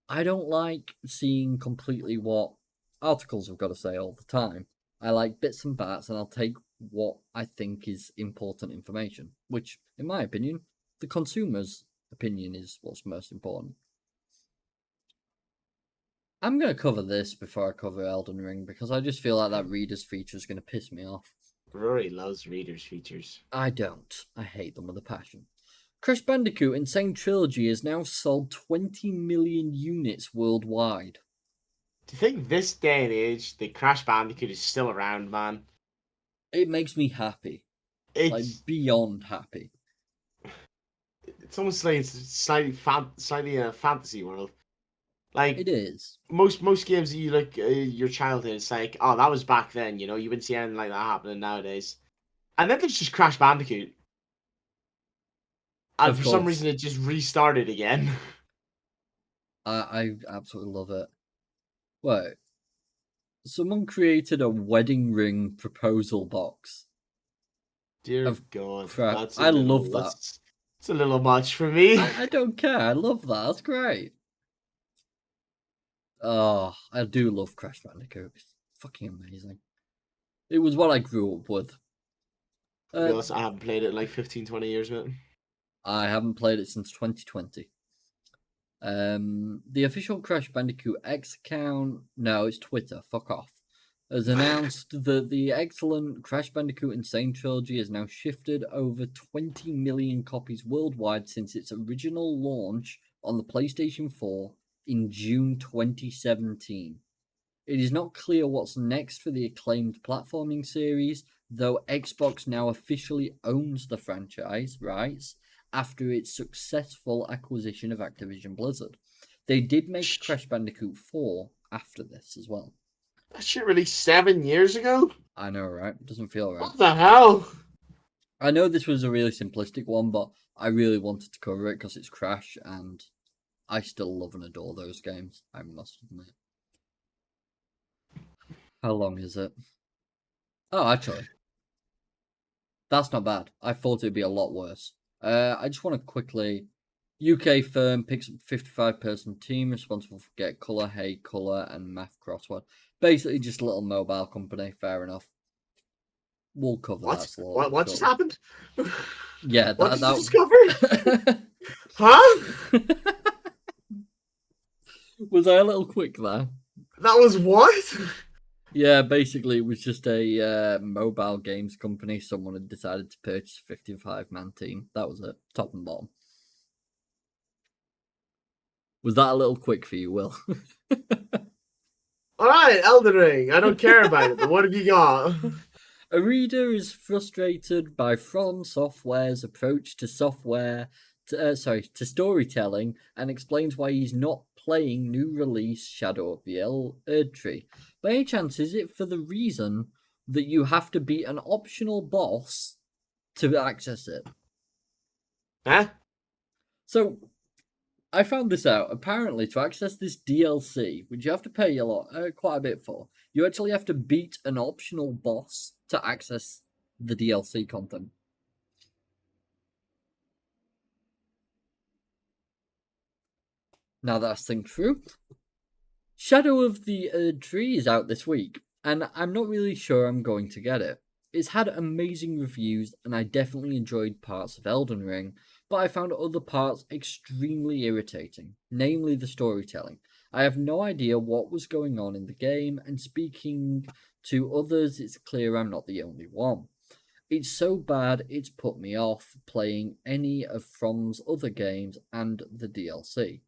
I don't like seeing completely what articles have got to say all the time. I like bits and bats, and I'll take what I think is important information, which, in my opinion, the consumer's opinion is what's most important. I'm going to cover this before I cover Elden Ring because I just feel like that reader's feature is going to piss me off. Rory loves readers features. I don't. I hate them with a passion. Crash Bandicoot Insane Trilogy has now sold 20 million units worldwide. Do you think this day and age the Crash Bandicoot is still around, man? It makes me happy. Like, It's beyond happy. it's almost like it's slightly a fantasy world. Like It is. most games that you like your childhood, it's like, oh, that was back then, you know, you wouldn't see anything like that happening nowadays. And then there's just Crash Bandicoot. And Of for some course. reason it just restarted again. I absolutely love it. Wait. Someone created a wedding ring proposal box Dear of God, crap. I love that. That's a little much for me. I don't care. I love that. That's great. Oh, I do love Crash Bandicoot. It's fucking amazing. It was what I grew up with. To be honest, I haven't played it in like 15, 20 years, man. I haven't played it since 2020. The official Crash Bandicoot X account, no, it's Twitter, fuck off, has announced that the excellent Crash Bandicoot Insane Trilogy has now shifted over 20 million copies worldwide since its original launch on the PlayStation 4 in June 2017. It is not clear what's next for the acclaimed platforming series, though Xbox now officially owns the franchise rights after its successful acquisition of Activision Blizzard. They did make Crash Bandicoot 4 after this as well. That shit released 7 years ago? I know, right? Doesn't feel right. What the hell? I know this was a really simplistic one, but I really wanted to cover it because it's Crash, and I still love and adore those games, I must admit. How long is it? Oh, actually, that's not bad. I thought it'd be a lot worse. I just want to quickly. UK firm picks up 55-person team responsible for Get Colour, Hey Colour, and Math Crossword. Basically, just a little mobile company. Fair enough. We'll cover that slowly. What just happened? Yeah, what did you discover? Huh? Was I a little quick there? That was what? Yeah, basically, it was just a mobile games company. Someone had decided to purchase a 55-man team. That was it, top and bottom. Was that a little quick for you, Will? All right, Elden Ring. I don't care about it, but what have you got? A reader is frustrated by From Software's approach to to storytelling, and explains why he's not playing new release Shadow of the Erd Tree. By any chance, is it for the reason that you have to beat an optional boss to access it? Huh? So, I found this out. Apparently, to access this DLC, which you have to pay quite a bit for, you actually have to beat an optional boss to access the DLC content. Now that I think through, Shadow of the Erd Tree is out this week, and I'm not really sure I'm going to get it. It's had amazing reviews, and I definitely enjoyed parts of Elden Ring, but I found other parts extremely irritating, namely the storytelling. I have no idea what was going on in the game, and speaking to others, it's clear I'm not the only one. It's so bad it's put me off playing any of From's other games and the DLC.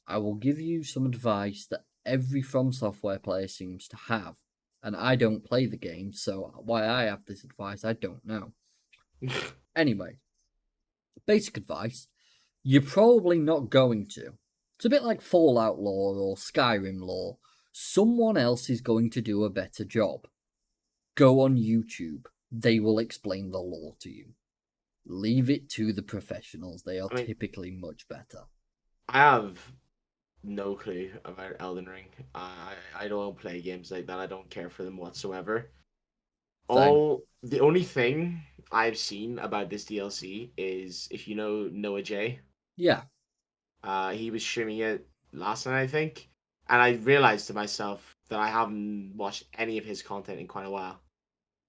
I will give you some advice that every From Software player seems to have, and I don't play the game, so why I have this advice, I don't know. Anyway, basic advice, you're probably not going to. It's a bit like Fallout lore or Skyrim lore. Someone else is going to do a better job. Go on YouTube. They will explain the lore to you. Leave it to the professionals. They are typically much better. I have no clue about Elden Ring. I don't play games like that. I don't care for them whatsoever. The only thing I've seen about this DLC is, if you know Noah J. Yeah. He was streaming it last night, I think, and I realized to myself that I haven't watched any of his content in quite a while,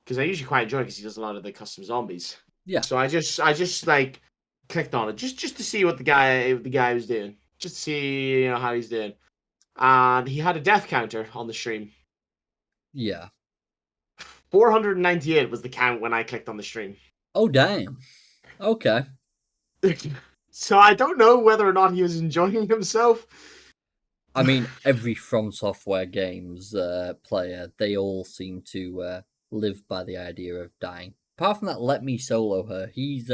because I usually quite enjoy it because he does a lot of the custom zombies. Yeah. So I just like clicked on it just to see what the guy was doing, just to see how he's doing. and he had a death counter on the stream. Yeah. 498 was the count when I clicked on the stream. Oh, damn. Okay. So I don't know whether or not he was enjoying himself. I mean, every From Software games player, they all seem to live by the idea of dying. Apart from that, let me solo her. He's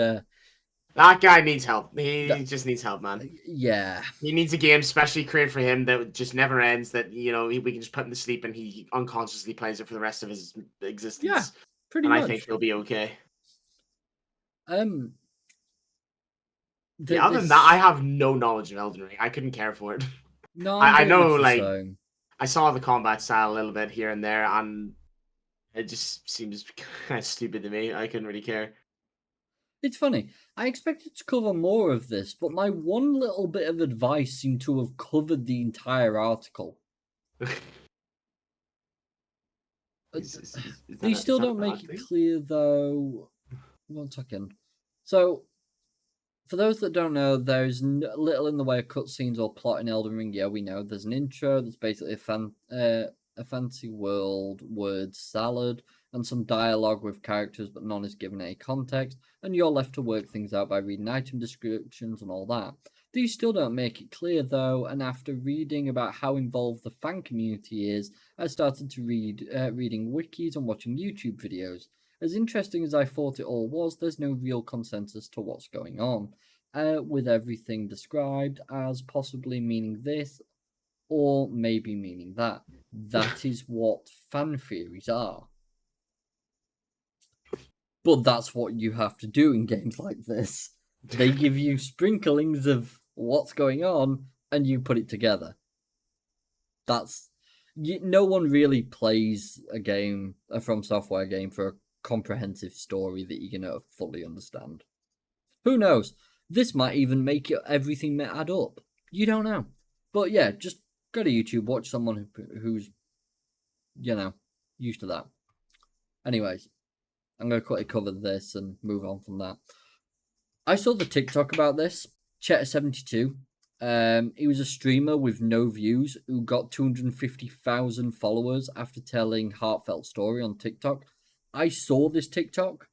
that guy needs help. He just needs help, man. Yeah. He needs a game specially created for him that just never ends. That we can just put him to sleep and he unconsciously plays it for the rest of his existence. Yeah, pretty and much. I think he'll be okay. Other than that, I have no knowledge of Elden Ring. I couldn't care for it. No, I know, like I saw the combat style a little bit here and there, and it just seems kind of stupid to me. I couldn't really care. It's funny. I expected to cover more of this, but my one little bit of advice seemed to have covered the entire article. They still don't make it clear, though. 1 second. So, for those that don't know, there's little in the way of cutscenes or plot in Elden Ring. Yeah, we know. There's an intro that's basically a fancy world word salad and some dialogue with characters, but none is given any context, and you're left to work things out by reading item descriptions and all that. These still don't make it clear, though, and after reading about how involved the fan community is, I started to reading wikis and watching YouTube videos. As interesting as I thought it all was, there's no real consensus to what's going on, with everything described as possibly meaning this or maybe meaning that. That is what fan theories are. But that's what you have to do in games like this. They give you sprinklings of what's going on and you put it together. No one really plays a From Software game for a comprehensive story that you're going to fully understand. Who knows? This might even make everything add up. You don't know. But yeah, just go to YouTube, watch someone who's, used to that. Anyways, I'm going to quickly cover this and move on from that. I saw the TikTok about this. Cheddar72. He was a streamer with no views who got 250,000 followers after telling heartfelt story on TikTok. I saw this TikTok.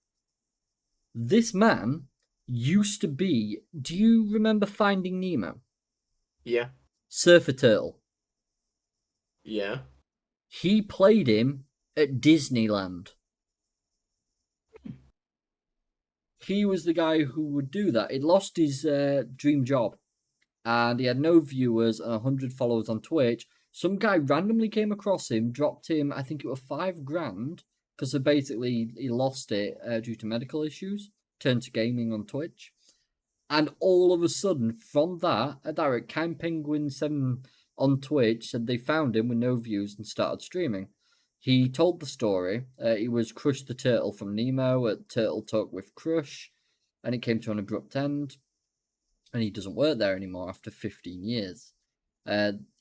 This man used to be. Do you remember Finding Nemo? Yeah. Surfer Turtle. Yeah. He played him at Disneyland. He was the guy who would do that. He'd lost his dream job and he had no viewers and 100 followers on Twitch. Some guy randomly came across him, dropped him, I think it was $5,000, because basically he lost it due to medical issues, turned to gaming on Twitch. And all of a sudden, from that, a direct Kind Penguin 7 on Twitch said they found him with no views and started streaming. He told the story. He was Crush the Turtle from Nemo at Turtle Talk with Crush, and it came to an abrupt end. And he doesn't work there anymore after 15 years.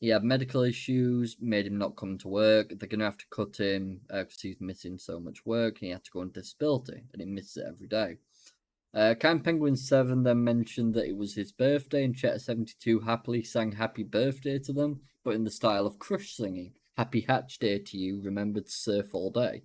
He had medical issues, made him not come to work. They're going to have to cut him because he's missing so much work. And he had to go on disability, and he misses it every day. Kind Penguin 7 then mentioned that it was his birthday, and Cheddar72 happily sang happy birthday to them, but in the style of Crush singing. Happy Hatch Day to you, remember to surf all day.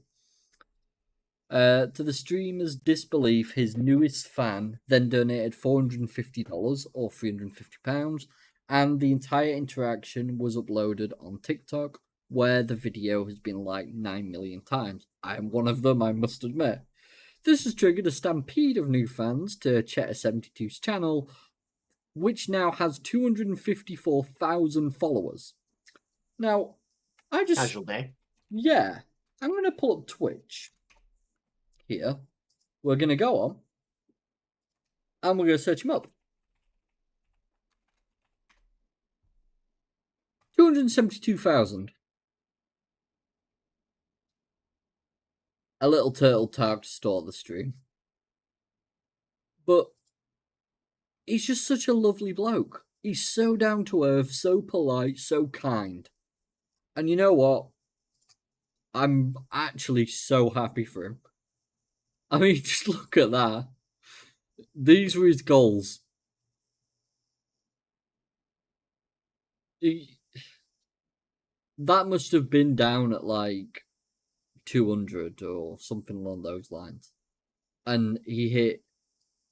To the streamer's disbelief, his newest fan then donated $450 or £350, and the entire interaction was uploaded on TikTok, where the video has been liked 9 million times. I am one of them, I must admit. This has triggered a stampede of new fans to Cheddar72's channel, which now has 254,000 followers. Now, Casual day. Yeah. I'm going to pull up Twitch here. We're going to go on, and we're going to search him up. 272,000. A little turtle tagged to start the stream. But he's just such a lovely bloke. He's so down to earth, so polite, so kind. And you know what? I'm actually so happy for him. I mean, just look at that. These were his goals. That must have been down at like 200 or something along those lines. And he hit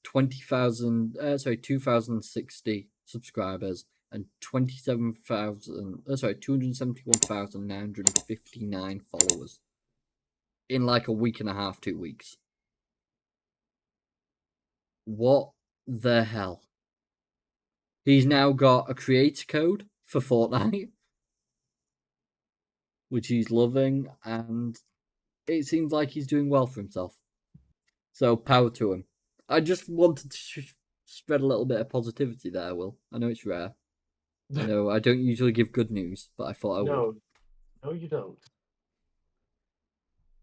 2,060 subscribers and 271,959 followers in like a week and a half, 2 weeks. What the hell? He's now got a creator code for Fortnite, which he's loving, and it seems like he's doing well for himself. So power to him. I just wanted to spread a little bit of positivity there, Will. I know it's rare. I know I don't usually give good news, but I thought I would. No, you don't.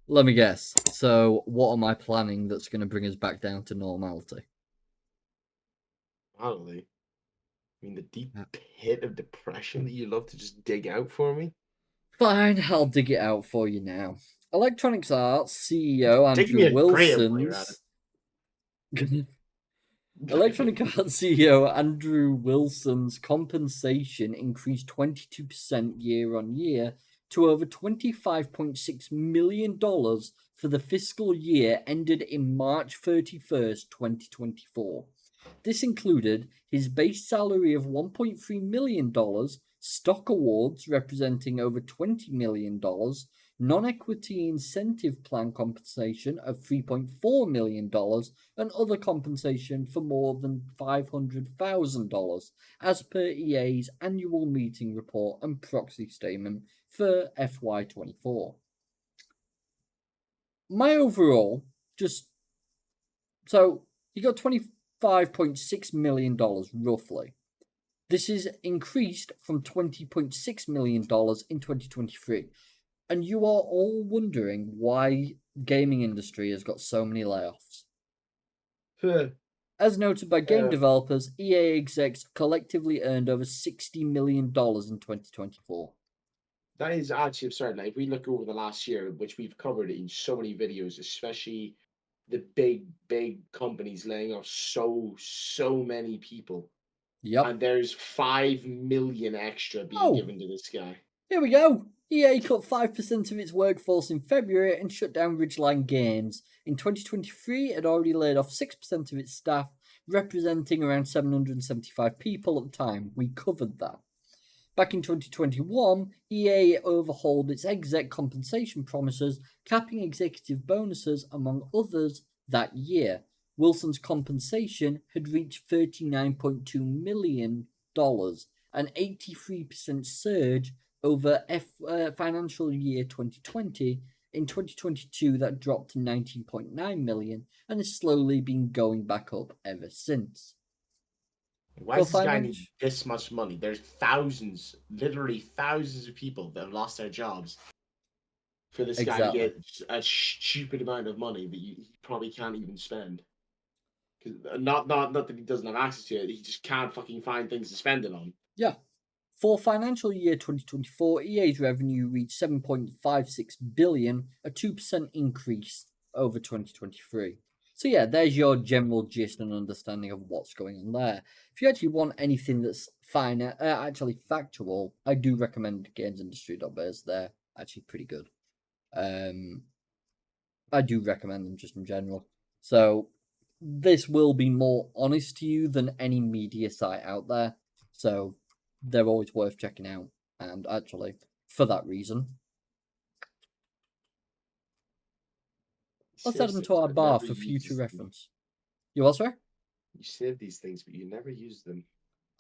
Let me guess. So, what am I planning that's going to bring us back down to normality? Probably. I mean, the deep pit of depression that you love to just dig out for me. Fine, I'll dig it out for you now. Electronic Arts CEO Dig me Andrew a grave while you're at Wilson's Electronic Arts CEO Andrew Wilson's compensation increased 22% year on year to over $25.6 million for the fiscal year ended in March 31st, 2024. This included his base salary of $1.3 million, stock awards representing over $20 million, non-equity incentive plan compensation of $3.4 million, and other compensation for more than $500,000, as per EA's annual meeting report and proxy statement for FY24. My overall, so you got $25.6 million roughly. This is increased from $20.6 million in 2023. And you are all wondering why gaming industry has got so many layoffs. As noted by game developers, EA execs collectively earned over $60 million in 2024. That is actually absurd. Like, if we look over the last year, which we've covered in so many videos, especially the big companies laying off so many people. Yep. And there's 5 million extra being given to this guy. Here we go. EA cut 5% of its workforce in February and shut down Ridgeline Games. In 2023, it had already laid off 6% of its staff, representing around 775 people at the time. We covered that. Back in 2021, EA overhauled its exec compensation promises, capping executive bonuses, among others, that year. Wilson's compensation had reached $39.2 million, an 83% surge over financial year 2020. In 2022, that dropped to $19.9 million and has slowly been going back up ever since. Why does this guy need this much money? There's thousands, literally thousands of people that have lost their jobs for this guy to get a stupid amount of money that he probably can't even spend. Not that he doesn't have access to it, he just can't fucking find things to spend it on. Yeah. For financial year 2024, EA's revenue reached $7.56 billion, a 2% increase over 2023. So yeah, there's your general gist and understanding of what's going on there. If you actually want anything that's actually factual, I do recommend gamesindustry.biz. They're actually pretty good. I do recommend them just in general. So this will be more honest to you than any media site out there. So they're always worth checking out. And actually, for that reason, let's add them to our bar for future reference. You what, sir? You save these things, but you never use them.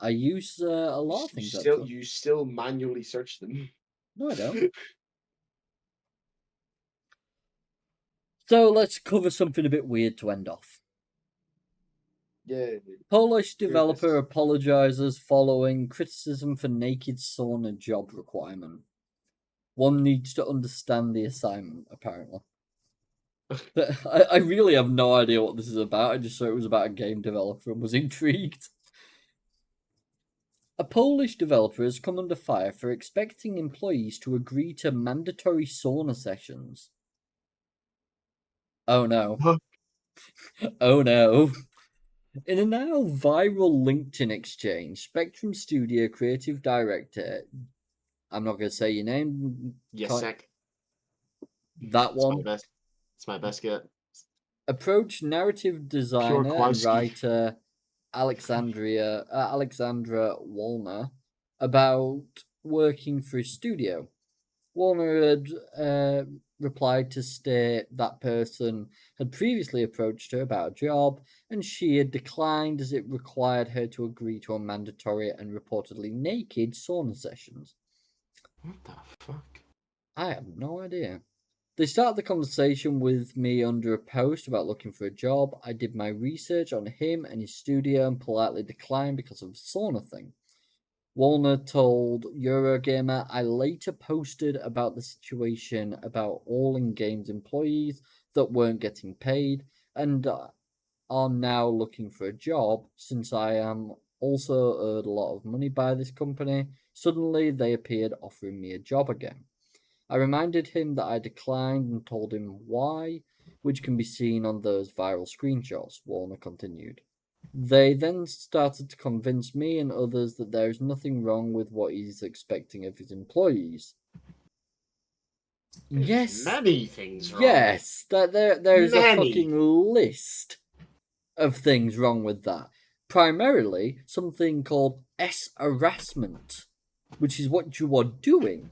I use a lot of things. You still manually search them. No, I don't. So let's cover something a bit weird to end off. Yeah. Polish developer apologizes following criticism for naked sauna job requirement. One needs to understand the assignment, apparently. I really have no idea what this is about. I just saw it was about a game developer and was intrigued. A Polish developer has come under fire for expecting employees to agree to mandatory sauna sessions. Oh no. Oh no. In a now viral LinkedIn exchange, Spectrum Studio creative director I'm not going to say your name. Yes, sec. That It's my one. best. It's my best get. Approached narrative Pure designer and Kowalski. writer Alexandra Wallner about working for his studio. Warner had replied to state that person had previously approached her about a job and she had declined as it required her to agree to a mandatory and reportedly naked sauna sessions. What the fuck? I have no idea. They started the conversation with me under a post about looking for a job. I did my research on him and his studio and politely declined because of the sauna thing. Walner told Eurogamer, I later posted about the situation about all in games employees that weren't getting paid and are now looking for a job since I am also owed a lot of money by this company. Suddenly they appeared offering me a job again. I reminded him that I declined and told him why, which can be seen on those viral screenshots, Warner continued. They then started to convince me and others that there is nothing wrong with what he's expecting of his employees. There's Yes, many things wrong. yes, that there's a Many. fucking list of things wrong with that. Primarily something called harassment, which is what you are doing.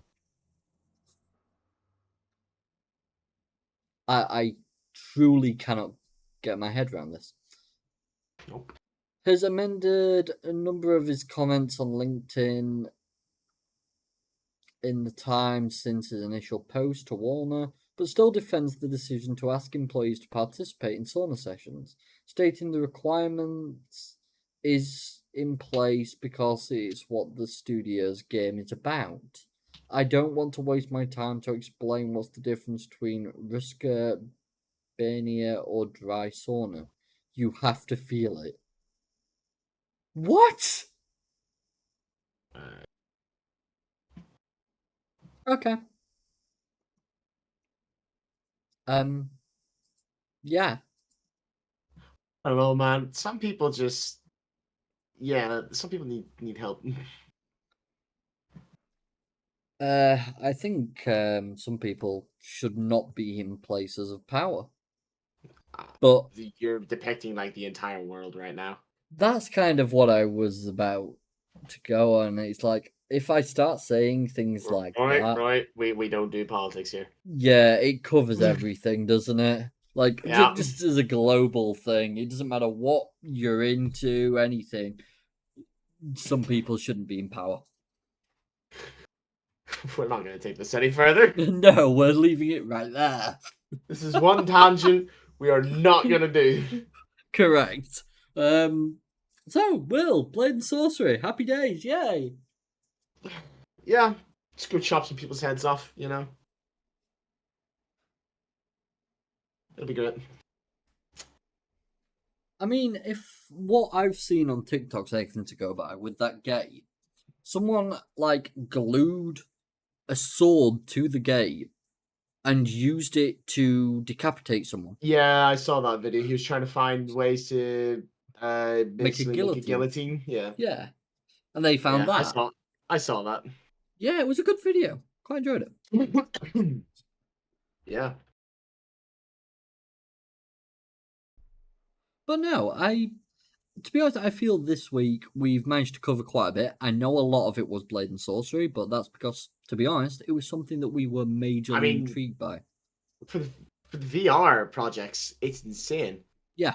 I truly cannot get my head around this. Nope. Has amended a number of his comments on LinkedIn in the time since his initial post to Warner, but still defends the decision to ask employees to participate in sauna sessions, stating the requirements is in place because it's what the studio's game is about. I don't want to waste my time to explain what's the difference between Ruska, Bania, or dry sauna. You have to feel it. What? Uh, Okay. Um. Yeah. I don't know, man. Some people just, yeah. Some people need help. I think some people should not be in places of power, Uh, but You're depicting like the entire world right now. that's kind of what I was about to go on. It's like if I start saying things like Right, that, right. We don't do politics here. yeah, it covers everything, doesn't it? Like Yeah. just as a global thing, it doesn't matter what you're into, anything. Some people shouldn't be in power. We're not going to take this any further. No, we're leaving it right there. This is one tangent we are not going to do. Correct. So, Will, Blade and Sorcery, happy days, yay! Yeah. Just go chop some people's heads off, you know? It'll be great. I mean, if what I've seen on TikTok's anything to go by with that gate, someone like glued a sword to the gate and used it to decapitate someone. Yeah, I saw that video. He was trying to find ways to Make a basically make a guillotine. guillotine. Yeah. Yeah. And they found Yeah, that. I saw that. Yeah, it was a good video. Quite enjoyed it. Yeah. But no, to be honest, I feel this week we've managed to cover quite a bit. I know a lot of it was Blade and Sorcery, but that's because, to be honest, it was something that we were I majorly mean, intrigued by. for the VR projects, it's insane. Yeah,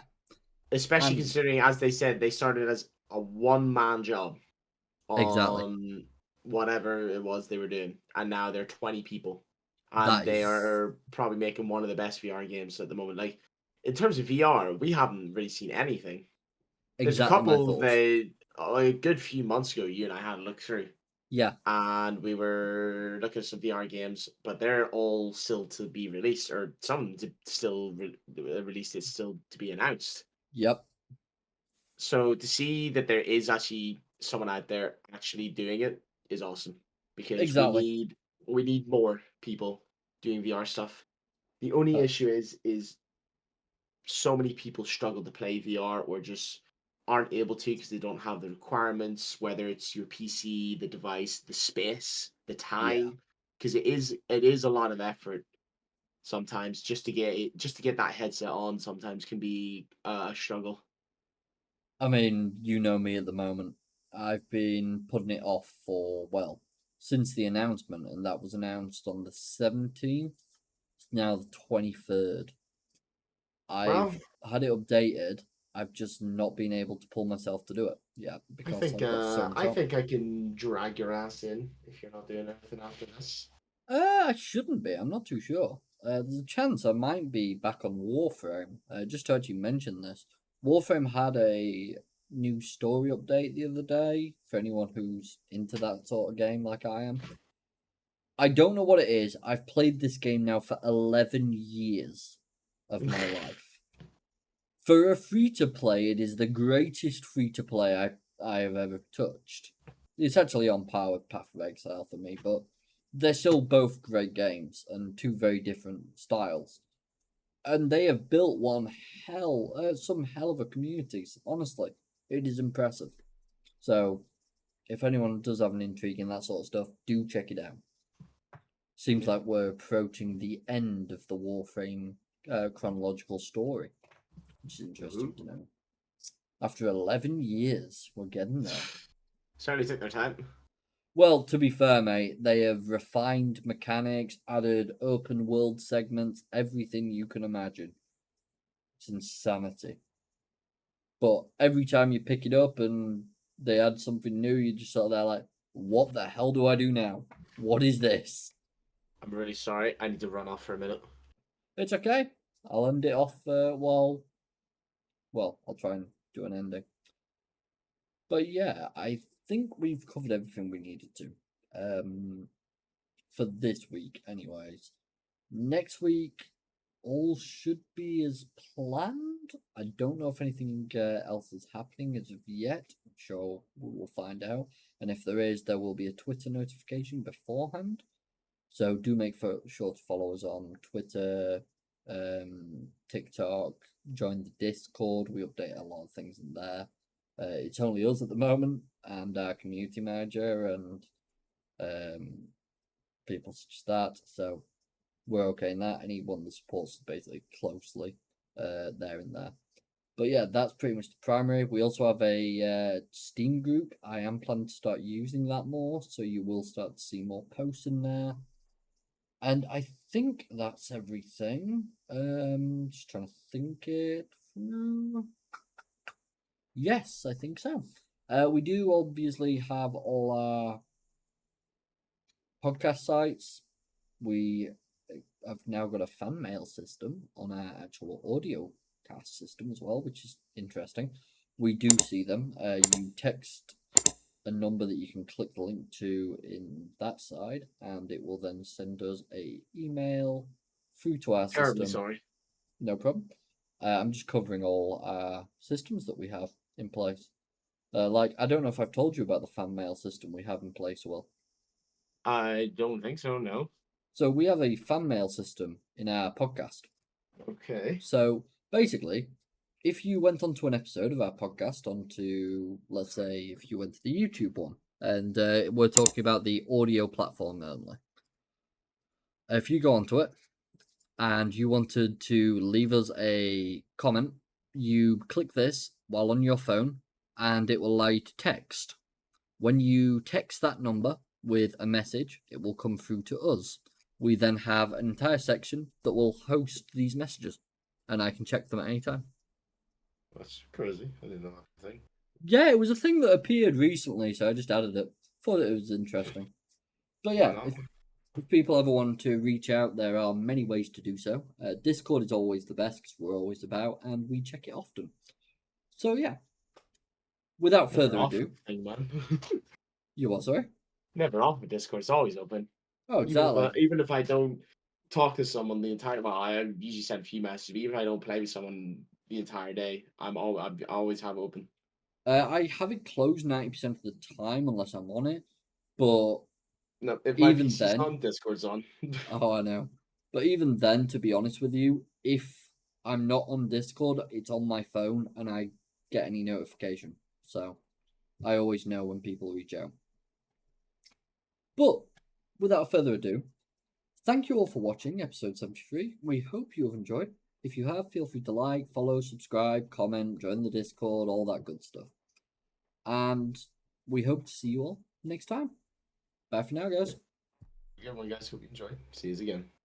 Especially and considering, as they said, they started as a one-man job exactly. on whatever it was they were doing, and now they're 20 people, and That they is are probably making one of the best VR games at the moment. Like, in terms of VR, we haven't really seen anything. There's a exactly my couple thoughts. they a good few months ago, you and I had a look through, Yeah, and we were looking at some VR games, but they're all still to be released, or some to still released. It's still to be announced. yep, So to see that there is actually someone out there actually doing it is awesome, because exactly. we need more people doing VR stuff. The only Uh, issue is so many people struggle to play VR or just aren't able to because they don't have the requirements, whether it's your PC, the device, the space, the Yeah. time, because it is a lot of effort sometimes just to get that headset on. Sometimes can be a struggle. I mean, you know me at the moment. I've been putting it off for, well, since the announcement, and that was announced on the 17th. It's now the 23rd. Well, I've had it updated. I've just not been able to pull myself to do it yet I because think I've got so uh, much I on. think I can drag your ass in if you're not doing anything after this. I shouldn't be. I'm not too sure. There's a chance I might be back on Warframe. Just heard you mention this. Warframe had a new story update the other day for anyone who's into that sort of game like I am. I don't know what it is. I've played this game now for 11 years of my life. For a free to play, it is the greatest free to play I have ever touched. It's actually on par with Path of Exile for me, but they're still both great games and two very different styles. And they have built some hell of a communities. Honestly, it is impressive. So, if anyone does have an intrigue in that sort of stuff, do check it out. Seems Yeah. like we're approaching the end of the Warframe chronological story, which is interesting to Ooh. know. After 11 years, we're getting there. Certainly took their time. Well, to be fair, mate, they have refined mechanics, added open world segments, everything you can imagine. It's insanity. But every time you pick it up and they add something new, you just sort of there like, what the hell do I do now? What is this? I'm really sorry. I need to run off for a minute. It's okay. I'll end it off well, I'll try and do an ending. But yeah, I think we've covered everything we needed to. For this week, anyways. Next week, all should be as planned. I don't know if anything else is happening as of yet. I'm sure we will find out. And if there is, there will be a Twitter notification beforehand. So do make sure to follow us on Twitter, TikTok, join the Discord. We update a lot of things in there. It's only us at the moment and our community manager and people such as that. So we're okay in that. Anyone that supports us basically closely there and there. But yeah, that's pretty much the primary. We also have a Steam group. I am planning to start using that more, so you will start to see more posts in there. And I think that's everything. Just trying to think it through. Yes, I think so. We do obviously have all our podcast sites. We have now got a fan mail system on our actual audio cast system as well, which is interesting. We do see them. You text a number that you can click the link to in that side, and it will then send us a email through to our Terribly system. sorry. No problem. I'm just covering all our systems that we have in place. Like, I don't know if I've told you about the fan mail system we have in place, Will. I don't think so, no. So we have a fan mail system in our podcast. Okay. So basically, if you went onto an episode of our podcast, let's say, if you went to the YouTube one, and we're talking about the audio platform only. If you go onto it and you wanted to leave us a comment, you click this while on your phone, and it will allow you to text. When you text that number with a message, it will come through to us. We then have an entire section that will host these messages, and I can check them at any time. That's crazy. I didn't know that thing. Yeah, it was a thing that appeared recently, so I just added it. Thought it was interesting. But Why yeah, not? if people ever want to reach out, there are many ways to do so. Discord is always the best because we're always about and we check it often. So yeah, without Never further off ado, the thing, man. you what, sorry? Never off the Discord. It's always open. Oh, exactly. Even if I don't talk to someone the entire, well, I usually send a few messages. But even if I don't play with someone the entire day, I always have open. I have it closed 90% of the time unless I'm on it, but No, if my even PC's then, on, Discord's on. oh, I know. But even then, to be honest with you, if I'm not on Discord, it's on my phone, and I get any notification. So I always know when people reach out. But without further ado, thank you all for watching episode 73. We hope you have enjoyed. If you have, feel free to like, follow, subscribe, comment, join the Discord, all that good stuff. And we hope to see you all next time. Bye for now, guys. Everyone, guys, hope you enjoy. See you again.